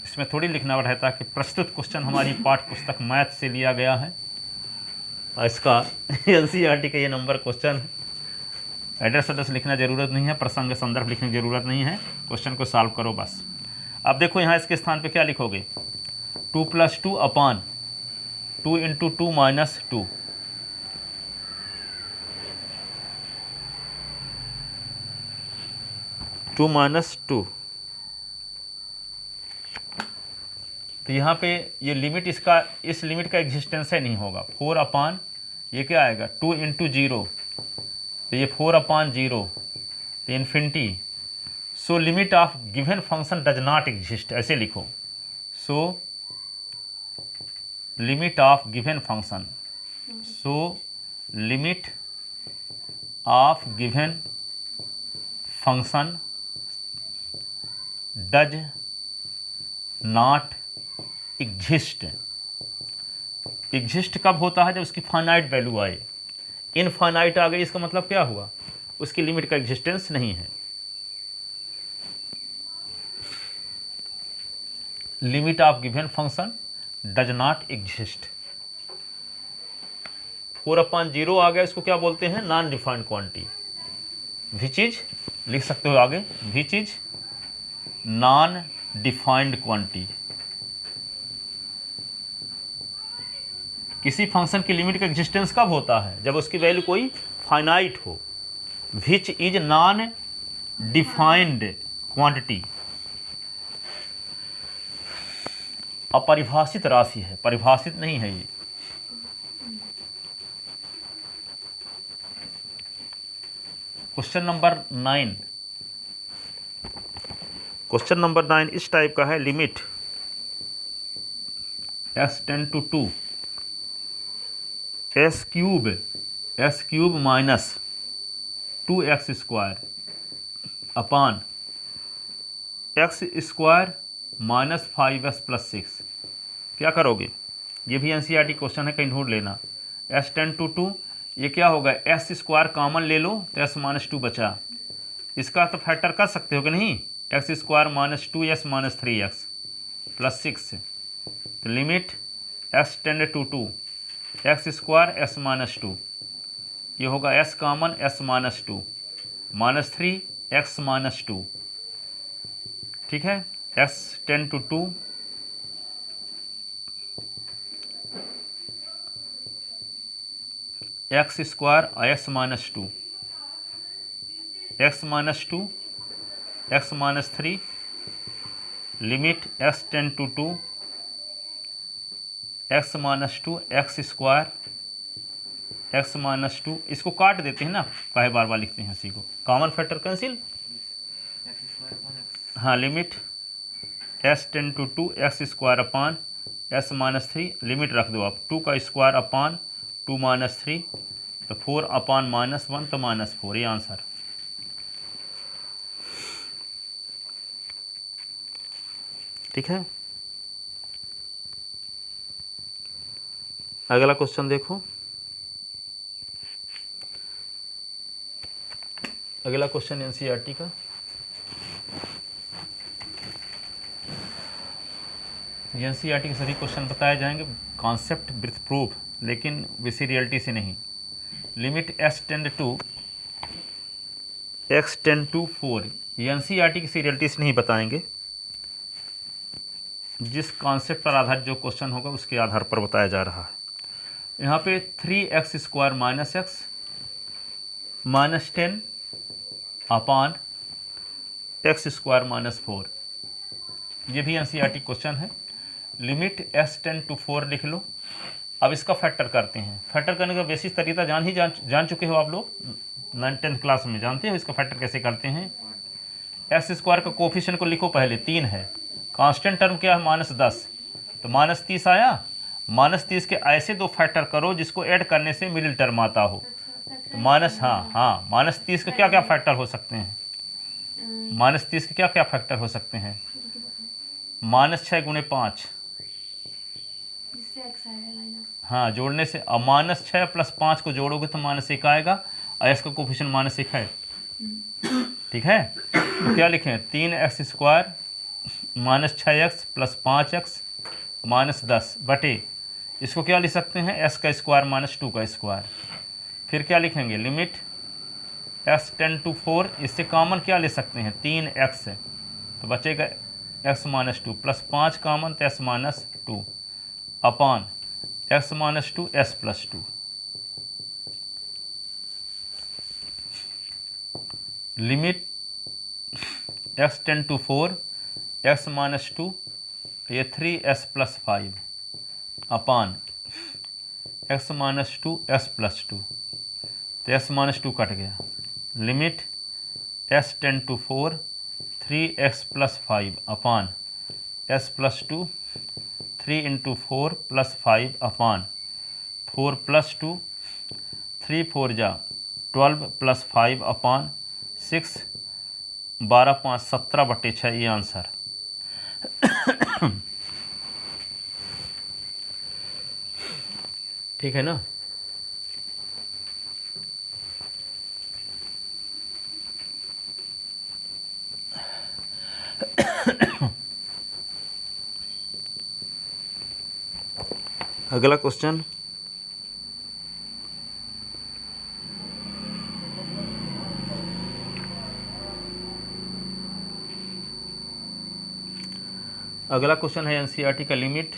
इसमें थोड़ी लिखना रहता कि प्रस्तुत क्वेश्चन हमारी पाठ्य पुस्तक मैथ से लिया गया है और इसका एनसीईआरटी का ये नंबर क्वेश्चन है। एड्रेस लिखना ज़रूरत नहीं है, प्रसंग संदर्भ लिखने की ज़रूरत नहीं है, क्वेश्चन को सॉल्व करो बस। अब देखो यहाँ इसके स्थान पे क्या लिखोगे, 2 + 2 अपान 2 × 2 - 2, -2। तो यहाँ पे ये लिमिट, इसका इस लिमिट का एग्जिस्टेंस है नहीं होगा। 4 अपान, ये क्या आएगा, 2 × 0, तो ये 4/0, तो infinity. So limit of given function does not exist, ऐसे लिखो। So limit of given function, so limit of given function does not exist. Exist कब होता है, जब उसकी फाइनाइट वैल्यू आए। इनफाइनाइट आ गई, इसका मतलब क्या हुआ, उसकी लिमिट का एग्जिस्टेंस नहीं है। Limit of given function does not exist. 4/0 आ गया, इसको क्या बोलते हैं, non defined quantity. Which is, लिख सकते हो आगे, which is non defined quantity. किसी फंक्शन की लिमिट का एग्जिस्टेंस कब होता है, जब उसकी वैल्यू कोई फाइनाइट हो। Which is non defined quantity, अपरिभाषित राशि है, परिभाषित नहीं है ये। क्वेश्चन नंबर 9, क्वेश्चन नंबर 9 इस टाइप का है, limit s tend to 2, s³ - 2x² upon X square minus 5x plus 6, क्या करोगे? ये भी NCERT क्वेश्चन है, कहीं ढूंढ लेना। s टेन टू 2, ये क्या होगा? एस स्क्वायर कॉमन ले लो तो s माइनस 2 बचा, इसका तो फैक्टर कर सकते हो कि नहीं? X square minus 2s minus 3x plus 6, तो limit s tend to 2 X square s minus 2, ये होगा s common s minus 2 minus 3 x minus 2, ठीक है। s tend to 2 X square s minus 2, x minus 2 x minus 3, limit s tend to 2 x minus 2 X square x minus 2, इसको काट देते हैं ना, काहे बार बार लिखते हैं इसी को, कॉमन फैक्टर कैंसिल, हाँ, limit s tend to 2 X square upon s minus 3, limit रख दो आप 2 का स्क्वायर अपान 2 माइनस 3, तो 4 अपान माइनस 1, तो माइनस 4, ये आंसर। ठीक है, अगला क्वेश्चन देखो। अगला क्वेश्चन NCERT का, NCERT के सभी क्वेश्चन बताए जाएंगे कॉन्सेप्ट विथ प्रूफ, लेकिन विसी रियलिटी से नहीं। Limit s tend to x tend to 4, ये NCERT की सीरियलिटी से नहीं बताएंगे, जिस कॉन्सेप्ट पर आधारित जो क्वेश्चन होगा उसके आधार पर बताया जा रहा है। यहाँ पे 3x square minus x minus 10 अपान एक्स स्क्वायर माइनस 4, ये भी NCERT क्वेश्चन है। लिमिट s टेन टू 4 लिख लो। अब इसका फैक्टर करते हैं। फैक्टर करने का बेसिक तरीका जान चुके हो आप लोग, 9th क्लास में जानते हो इसका फैक्टर कैसे करते हैं। एक्स स्क्वायर का कोफिशिएंट को लिखो, पहले 3 है, कांस्टेंट टर्म क्या है -10, तो -30 आया। -30 के ऐसे दो फैक्टर करो जिसको ऐड करने से मिडिल टर्म आता हो, तो -30 के क्या क्या फैक्टर हो सकते हैं? -30 के क्या क्या फैक्टर हो सकते हैं? -6 गुणे 5, हाँ, जोड़ने से, अब -6 प्लस 5 को जोड़ोगे तो -1 आएगा, और इसका कोफिशिएंट -1 है, ठीक है। तो क्या लिखें? 3x square -6x plus 5x -10 बटे, इसको क्या लिख सकते हैं? s का स्क्वायर -2 का स्क्वायर। फिर क्या लिखेंगे? लिमिट s टेन टू 4, इससे कॉमन क्या ले सकते हैं? 3x है, तो बचेगा x -2 प्लस 5 कॉमन, तो s -2 upon x -2 s plus 2। Limit x tend to 4 x -2, ये 3s plus 5 upon x -2 s plus 2, तो s -2 कट गया। Limit s tend to 4 3x plus 5 upon s plus 2, 3 into 4 plus 5 upon 4 plus 2, 3 4 जा 12 plus 5 अपान 6, 12 5 17 बटे 6, ये answer. ठीक है ना। अगला क्वेश्चन, अगला क्वेश्चन है NCERT का। लिमिट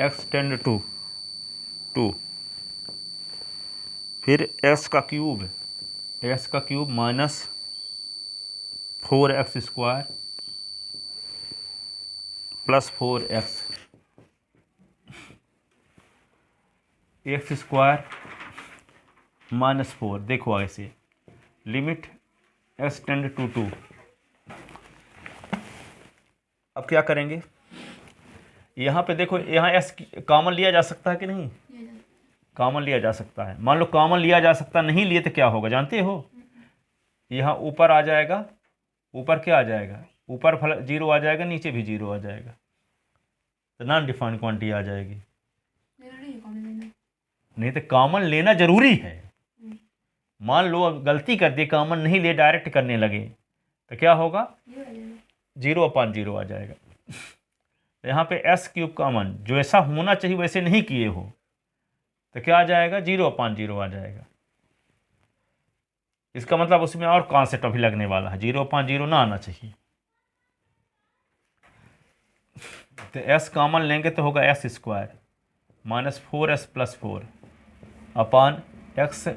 x टेन टू 2, फिर s का cube minus 4x square plus 4x, x square -4, देखो ऐसे। लिमिट s टेन टू 2, अब क्या करेंगे? यहाँ पे देखो, यहाँ s कॉमन लिया जा सकता है कि नहीं? कॉमन लिया जा सकता है। मान लो कॉमन लिया जा सकता, नहीं लिए तो क्या होगा जानते हो? यहाँ ऊपर आ जाएगा, ऊपर क्या आ जाएगा? ऊपर फल 0 आ जाएगा, नीचे भी 0 आ जाएगा, तो नॉन डिफाइंड क्वांटिटी आ जाएगी। जरूरी है कॉमन लेना। नहीं तो कॉमन लेना जरूरी है। मान लो अब गलती कर दी, कॉमन नहीं ले, डायरेक्ट करने लगे, तो क्या होगा? ये आ जाएगा। 0/0 आ जाएगा। तो यहाँ पे एस क्यूब कॉमन, जो ऐसा होना चाहिए वैसे नहीं किए हो, तो क्या आ जाएगा? 0/0 आ जाएगा। इसका मतलब उसमें और कॉन्सेप्ट अभी लगने वाला है, 0/0 ना आना चाहिए। तो एस कॉमन लेंगे तो होगा S square minus 4s + 4 upon X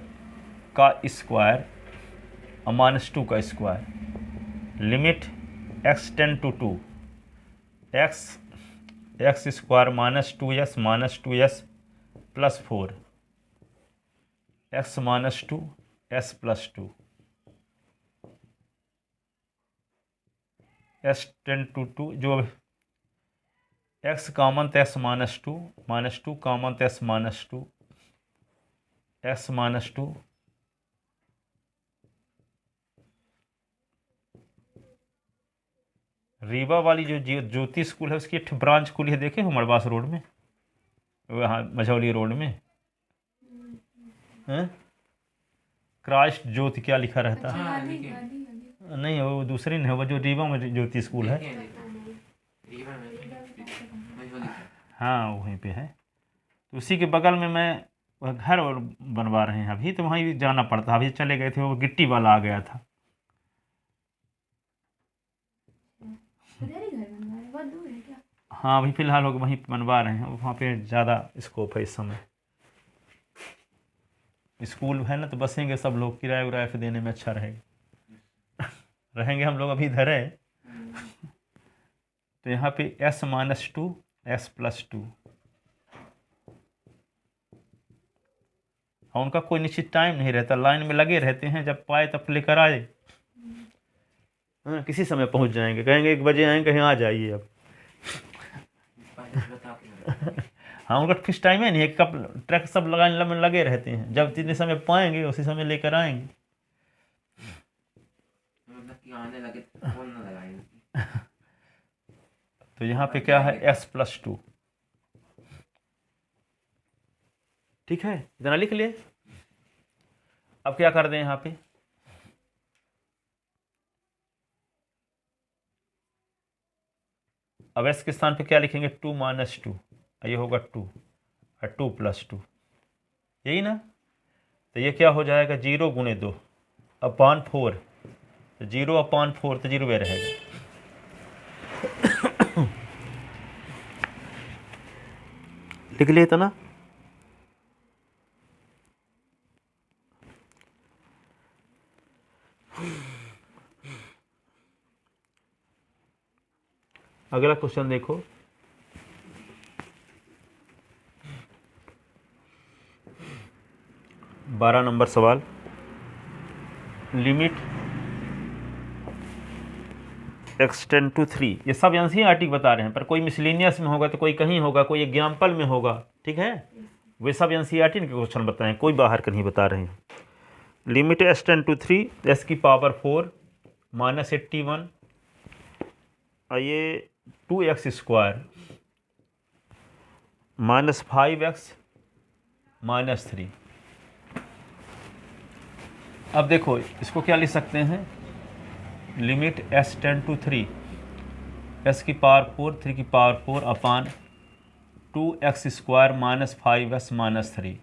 का स्क्वायर -2 का square, limit x tend to 2, X square -2s + 4 x -2 s + 2 s tend to 2, जो x कॉमन तो s -2 कॉमन तो s -2 s -2 रीवा वाली जो ज्योति स्कूल है उसकी एक ब्रांच खुली है, देखे हो मड़वास रोड में, वहाँ मझौली रोड में हैं? क्राइस्ट ज्योति क्या लिखा रहता है? अच्छा, गांधी गांधी गांधी। नहीं, वो दूसरी नहीं, वो जो रीवा में ज्योति स्कूल है, रीवा में मझोली। हाँ वहीं पे है। तो उसी के बगल में मैं वह घर और बनवा रहे हैं अभी, तो वहीं भी जाना पड़ता। अभी चले गए थे, वो गिट्टी वाला आ गया था। उधर ही घर बनवा रहे हैं, बहुत दूर है क्या? हाँ अभी फ़िलहाल लोग वहीं बनवा रहे हैं, वहाँ पे ज़्यादा स्कोप है इस समय। स्कूल है ना, तो बसेंगे सब लोग, किराया उराया पे देने में अच्छा रहेगा। रहेंगे हम लोग अभी इधर है। तो यहाँ पे s -2 s + 2, और उनका कोई निश्चित टाइम नहीं रहता, लाइन में लगे रहते हैं, जब पाए तब लेकर आए। हाँ किसी समय पहुँच जाएंगे, कहेंगे 1 बजे आएंगे, कहीं आ जाइए अब। हाँ उनका फिक्स टाइम है नहीं, एक कप ट्रक सब लाइन में लगे रहते हैं, जब जितने समय पाएंगे उसी समय लेकर आएंगे। मतलब कि आने लगे तो फोन ना लगाएंगे। तो यहाँ पे क्या है? s + 2, ठीक है, इतना लिख लिए। अब क्या कर दें यहाँ पे? अब s के स्थान पे क्या लिखेंगे? 2 - 2, ये होगा 2 और 2 + 2, यही ना। तो ये क्या हो जाएगा? 0 × 2 अपान 4, तो 0/4 तो 0 रहेगा। लिख लिए तो ना। अगला क्वेश्चन देखो, बारह नंबर सवाल। लिमिट x टेंड टू 3, ये सब एनसीईआरटी बता रहे हैं, पर कोई मिसलिनियस में होगा तो कोई कहीं होगा, कोई एग्जाम्पल में होगा, ठीक है। वे सब एनसीईआरटी के क्वेश्चन बताएं, कोई बाहर का नहीं बता रहे हैं। Limit x tend to 3 s⁴ -81, और ये 2x² -5x -3। अब देखो इसको क्या लिख सकते हैं? Limit s tend to 3 s⁴ 3⁴ upon 2x² -5x -3।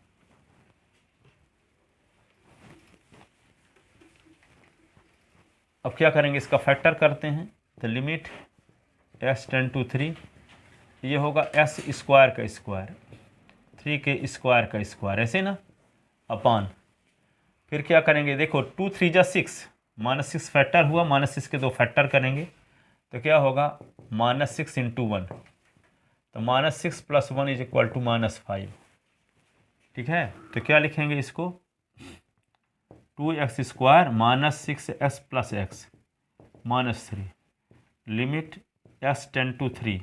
अब क्या करेंगे? इसका फैक्टर करते हैं। तो लिमिट s टेंड टू 3, ये होगा s² का स्क्वायर 3 के स्क्वायर का स्क्वायर, ऐसे ना, अपान फिर क्या करेंगे? देखो 2 3 जा 6, -6 फैक्टर हुआ, -6 के 2 फैक्टर करेंगे तो क्या होगा? -6 × 1, तो -6 + 1 = -5, ठीक है। तो क्या लिखेंगे इसको? 2x² -6s + x -3, limit s tend to 3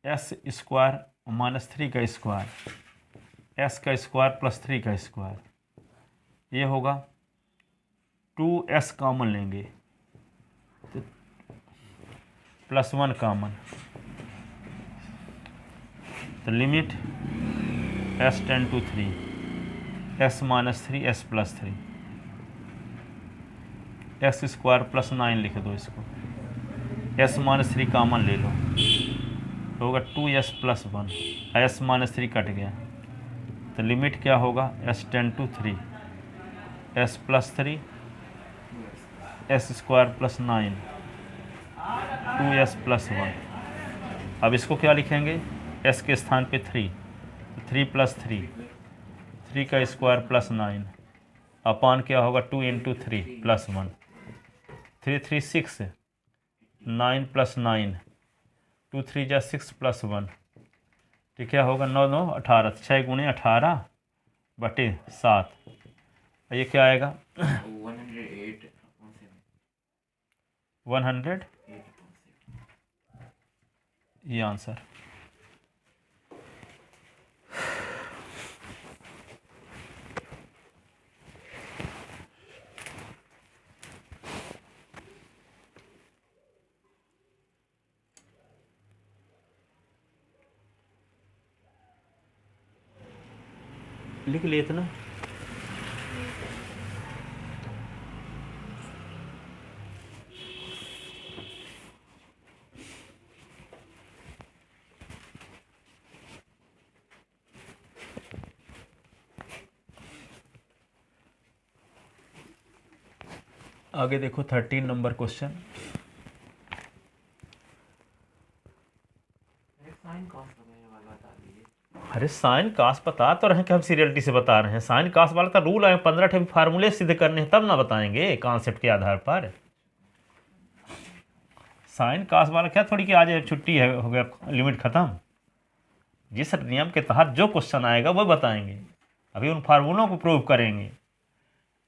s² -3 का स्क्वायर s का स्क्वायर + 3 का स्क्वायर, ये होगा 2s कॉमन लेंगे तो प्लस 1 कॉमन, तो limit s tend to 3 s minus 3 s plus 3 X square plus 9 लिख दो इसको, s माइनस 3 कॉमन ले लो तो होगा 2s plus 1, s minus 3 cut गया तो लिमिट क्या होगा s tend to 3 s plus 3 s square plus 9 2s plus 1। अब इसको क्या लिखेंगे, s के स्थान पे 3, 3 प्लस 3 का स्क्वायर प्लस 9 अपान क्या होगा 2 इंटू 3 प्लस 1, 3 3 6, 9 प्लस 9, 2 3 जा 6 प्लस 1, तो क्या होगा 9 9 18, 6 गुणे 18 बटे 7, ये क्या आएगा 100, ये आंसर। लिख लिए इतना। आगे देखो 13 नंबर क्वेश्चन। अरे साइन कास बता तो रहे कि हम सीरियलिटी से बता रहे हैं, साइन कास वाला तो रूल है, 15 फार्मूले सिद्ध करने हैं तब ना बताएंगे कॉन्सेप्ट के आधार पर। साइन कास वाला क्या थोड़ी कि आज छुट्टी है, हो गया लिमिट ख़त्म। जिस नियम के तहत जो क्वेश्चन आएगा वो बताएंगे, अभी उन फार्मूलों को प्रूव करेंगे।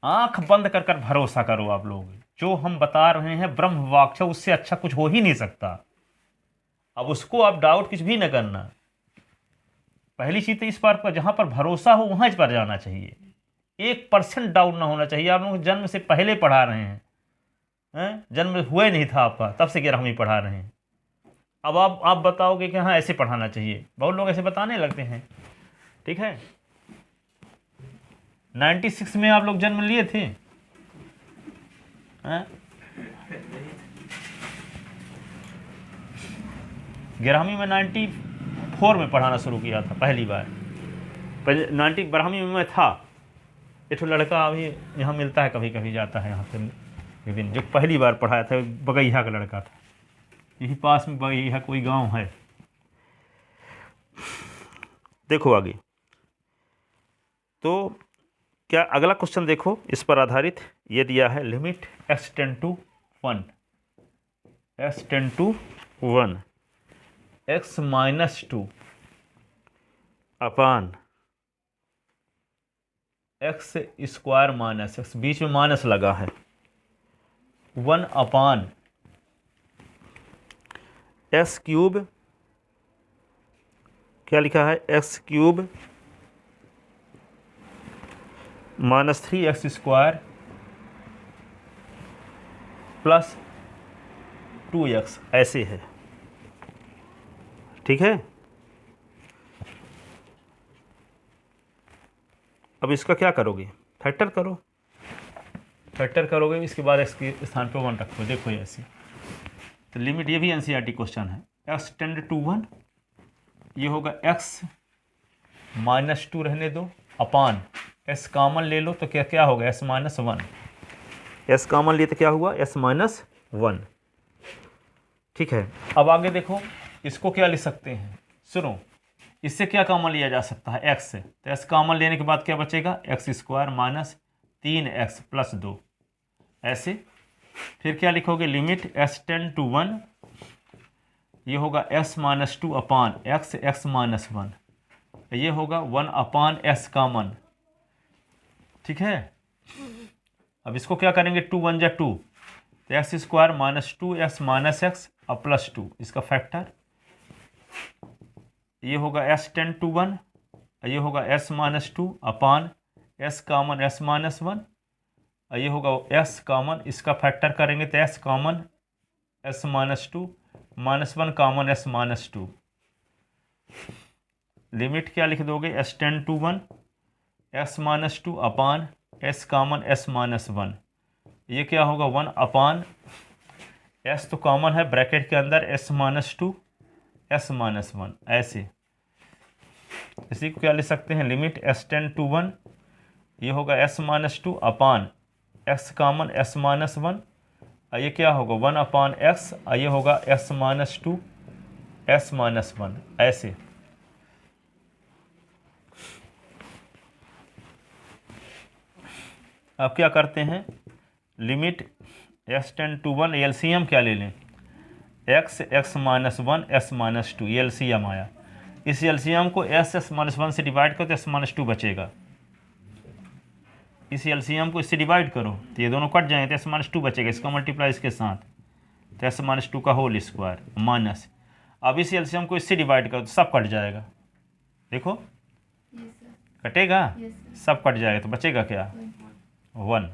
आंख बंद कर कर भरोसा करो आप लोग, जो हम बता रहे हैं ब्रह्म वाक्य, उससे अच्छा कुछ हो ही नहीं सकता। अब उसको आप डाउट कुछ भी न करना। पहली चीज़ तो इस बार पर जहाँ पर भरोसा हो वहाँ इस पर जाना चाहिए, 1% डाउट ना होना चाहिए। आप लोग जन्म से पहले पढ़ा रहे हैं, जन्म हुए नहीं था आपका तब से 11वीं पढ़ा रहे हैं। अब आप बताओगे कि हाँ ऐसे पढ़ाना चाहिए, बहुत लोग ऐसे बताने लगते हैं। ठीक है, 96 में आप लोग जन्म लिए थे, 11वीं में 94 में पढ़ाना शुरू किया था पहली बार। पहले 12वीं में मैं था। एक लड़का अभी यहाँ मिलता है, कभी कभी जाता है यहाँ पे विभिन्न, जो पहली बार पढ़ाया था, बगैया का लड़का था, यही पास में बगैया कोई गांव है। देखो आगे तो क्या अगला क्वेश्चन देखो, इस पर आधारित ये दिया है, limit x tend to 1 x minus 2 upon x square minus x, बीच में माइनस लगा है, 1 अपान x क्यूब, क्या लिखा है x cube minus 3x square plus 2x, ऐसे है। ठीक है, अब इसका क्या करोगे, फैक्टर करो, फैक्टर करोगे, इसके बाद x के स्थान पे 1 रखो। देखो ये ऐसे, तो लिमिट, ये भी एनसीईआरटी क्वेश्चन है, x टेंड टू 1, ये होगा x माइनस 2 रहने दो अपान s कॉमन ले लो तो क्या क्या होगा s माइनस 1, s कॉमन लिए तो क्या हुआ s माइनस 1। ठीक है, अब आगे देखो, इसको क्या लिख सकते हैं, सुनो, इससे क्या कॉमन लिया जा सकता है x से, तो s कॉमन लेने के बाद क्या बचेगा x square minus 3x plus 2, ऐसे। फिर क्या लिखोगे, लिमिट s टेंड टू 1, ये होगा s minus 2 upon x minus 1, ये होगा 1 अपान s कॉमन। ठीक है, अब इसको क्या करेंगे, 2 1 जा 2, तो x square minus 2x minus x अब प्लस 2, इसका फैक्टर, ये होगा s टेंड टू 1, ये होगा s माइनस 2 अपान s कॉमन s माइनस 1, ये होगा s कॉमन, इसका फैक्टर करेंगे तो s common s minus 2 -1 common S -2, limit क्या लिख दोगे, S tend to 1 S -2 upon S common S -1, ये क्या होगा 1 अपान एस तो कॉमन है ब्रैकेट के अंदर एस -2 एस -1, ऐसे इसी को क्या लिख सकते हैं, लिमिट एस टेंड टू 1, ये होगा एस -2 अपान एक्स कॉमन एस -1, ये क्या होगा 1 अपान एक्स, ये होगा एस -2 एस -1, ऐसे। अब क्या करते हैं, limit S tend to 1, LCM क्या ले लें, एक्स एक्स -1 एस -2, ये एलसीएम आया। इस एलसीएम को एस एस -1 से डिवाइड करो तो एस -2 बचेगा। इस एलसीएम को इससे डिवाइड करो तो ये दोनों कट जाएंगे तो एस -2 बचेगा, इसका मल्टीप्लाई इसके साथ तो एस -2 का होल स्क्वायर माइनस। अब इस एलसीएम को इससे डिवाइड करो तो सब कट जाएगा, देखो Yes, sir. कटेगा, Yes, sir. सब कट जाएगा तो बचेगा क्या, 1।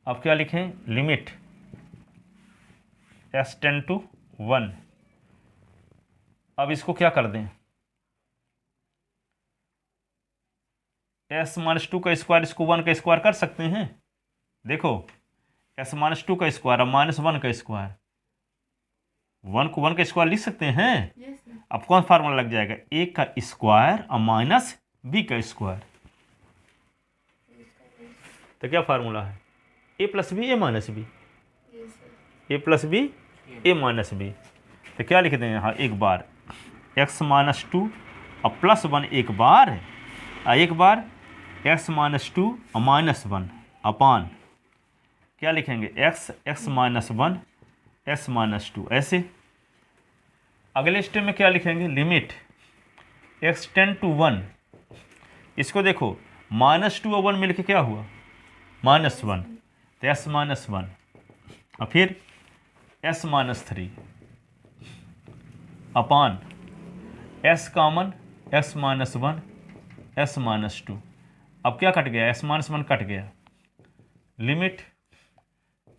अब क्या लिखें, लिमिट एस टेंड टू 1, अब इसको क्या कर दें, एस -2 का स्क्वायर, इसको 1 का स्क्वायर कर सकते हैं, देखो एस -2 का स्क्वायर और -1 का स्क्वायर, 1 को 1 का स्क्वायर लिख सकते हैं। Yes, sir. अब कौन फार्मूला लग जाएगा, ए का स्क्वायर और माइनस बी का स्क्वायर, तो क्या फार्मूला है, ए प्लस बी ए माइनस बी, Yes, sir. ए प्लस बी ए माइनस बी, तो क्या लिख दें यहाँ, एक बार एक्स -2 और +1 एक बार, एक बार एक्स -2 और -1 अपान क्या लिखेंगे, एक्स एक्स -1 एस -2, ऐसे। अगले स्टेप में क्या लिखेंगे, लिमिट एक्स टेंड टू 1, इसको देखो -2 और 1 मिलके क्या हुआ, -1, तो एस -1 और फिर S -3 upon S common S -1 S -2, अब क्या कट गया, एस -1 कट गया, limit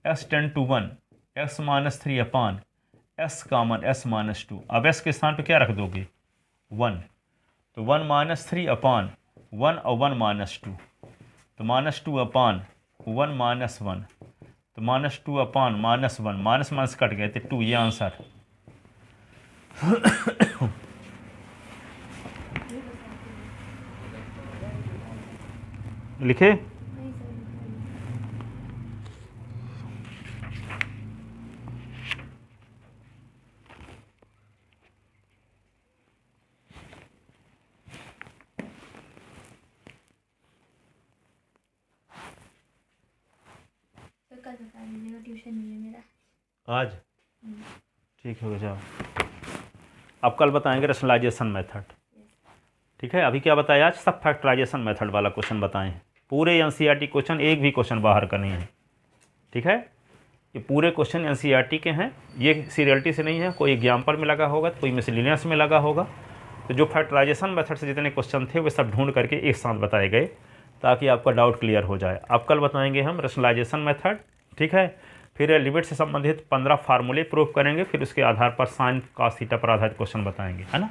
S tend to 1 S -3 upon S common S -2, अब एस के स्थान पे क्या रख दोगे, 1, तो 1 -3 अपान 1 और 1 -2, तो -2 अपान 1 -1, तो -2 अपान -1, माइनस कट गए तो 2, ये आंसर। लिखे, नहीं सर, तो कल बता दीजिएगा, ट्यूशन नहीं है मेरा। आज ठीक हो गया, जाओ अब कल बताएंगे रैशनलाइजेशन मेथड, ठीक है। अभी क्या बताया, आज सब फैक्टराइजेशन मेथड वाला क्वेश्चन बताएं, पूरे एनसीईआरटी क्वेश्चन, एक भी क्वेश्चन बाहर का नहीं है, ठीक है। ये पूरे क्वेश्चन एनसीईआरटी के हैं, ये सीरियलिटी से नहीं है, कोई एग्जाम्पल में लगा होगा तो कोई मिसलिनियस में लगा होगा, तो जो फैक्टराइजेशन मेथड से जितने क्वेश्चन थे वे सब ढूंढ करके एक साथ बताए गए ताकि आपका डाउट क्लियर हो जाए। अब कल बताएंगे हम रैशनलाइजेशन मेथड, ठीक है। फिर लिमिट से संबंधित 15 फार्मूले प्रूव करेंगे, फिर उसके आधार पर साइन कॉस थीटा पर आधारित क्वेश्चन बताएंगे, है ना।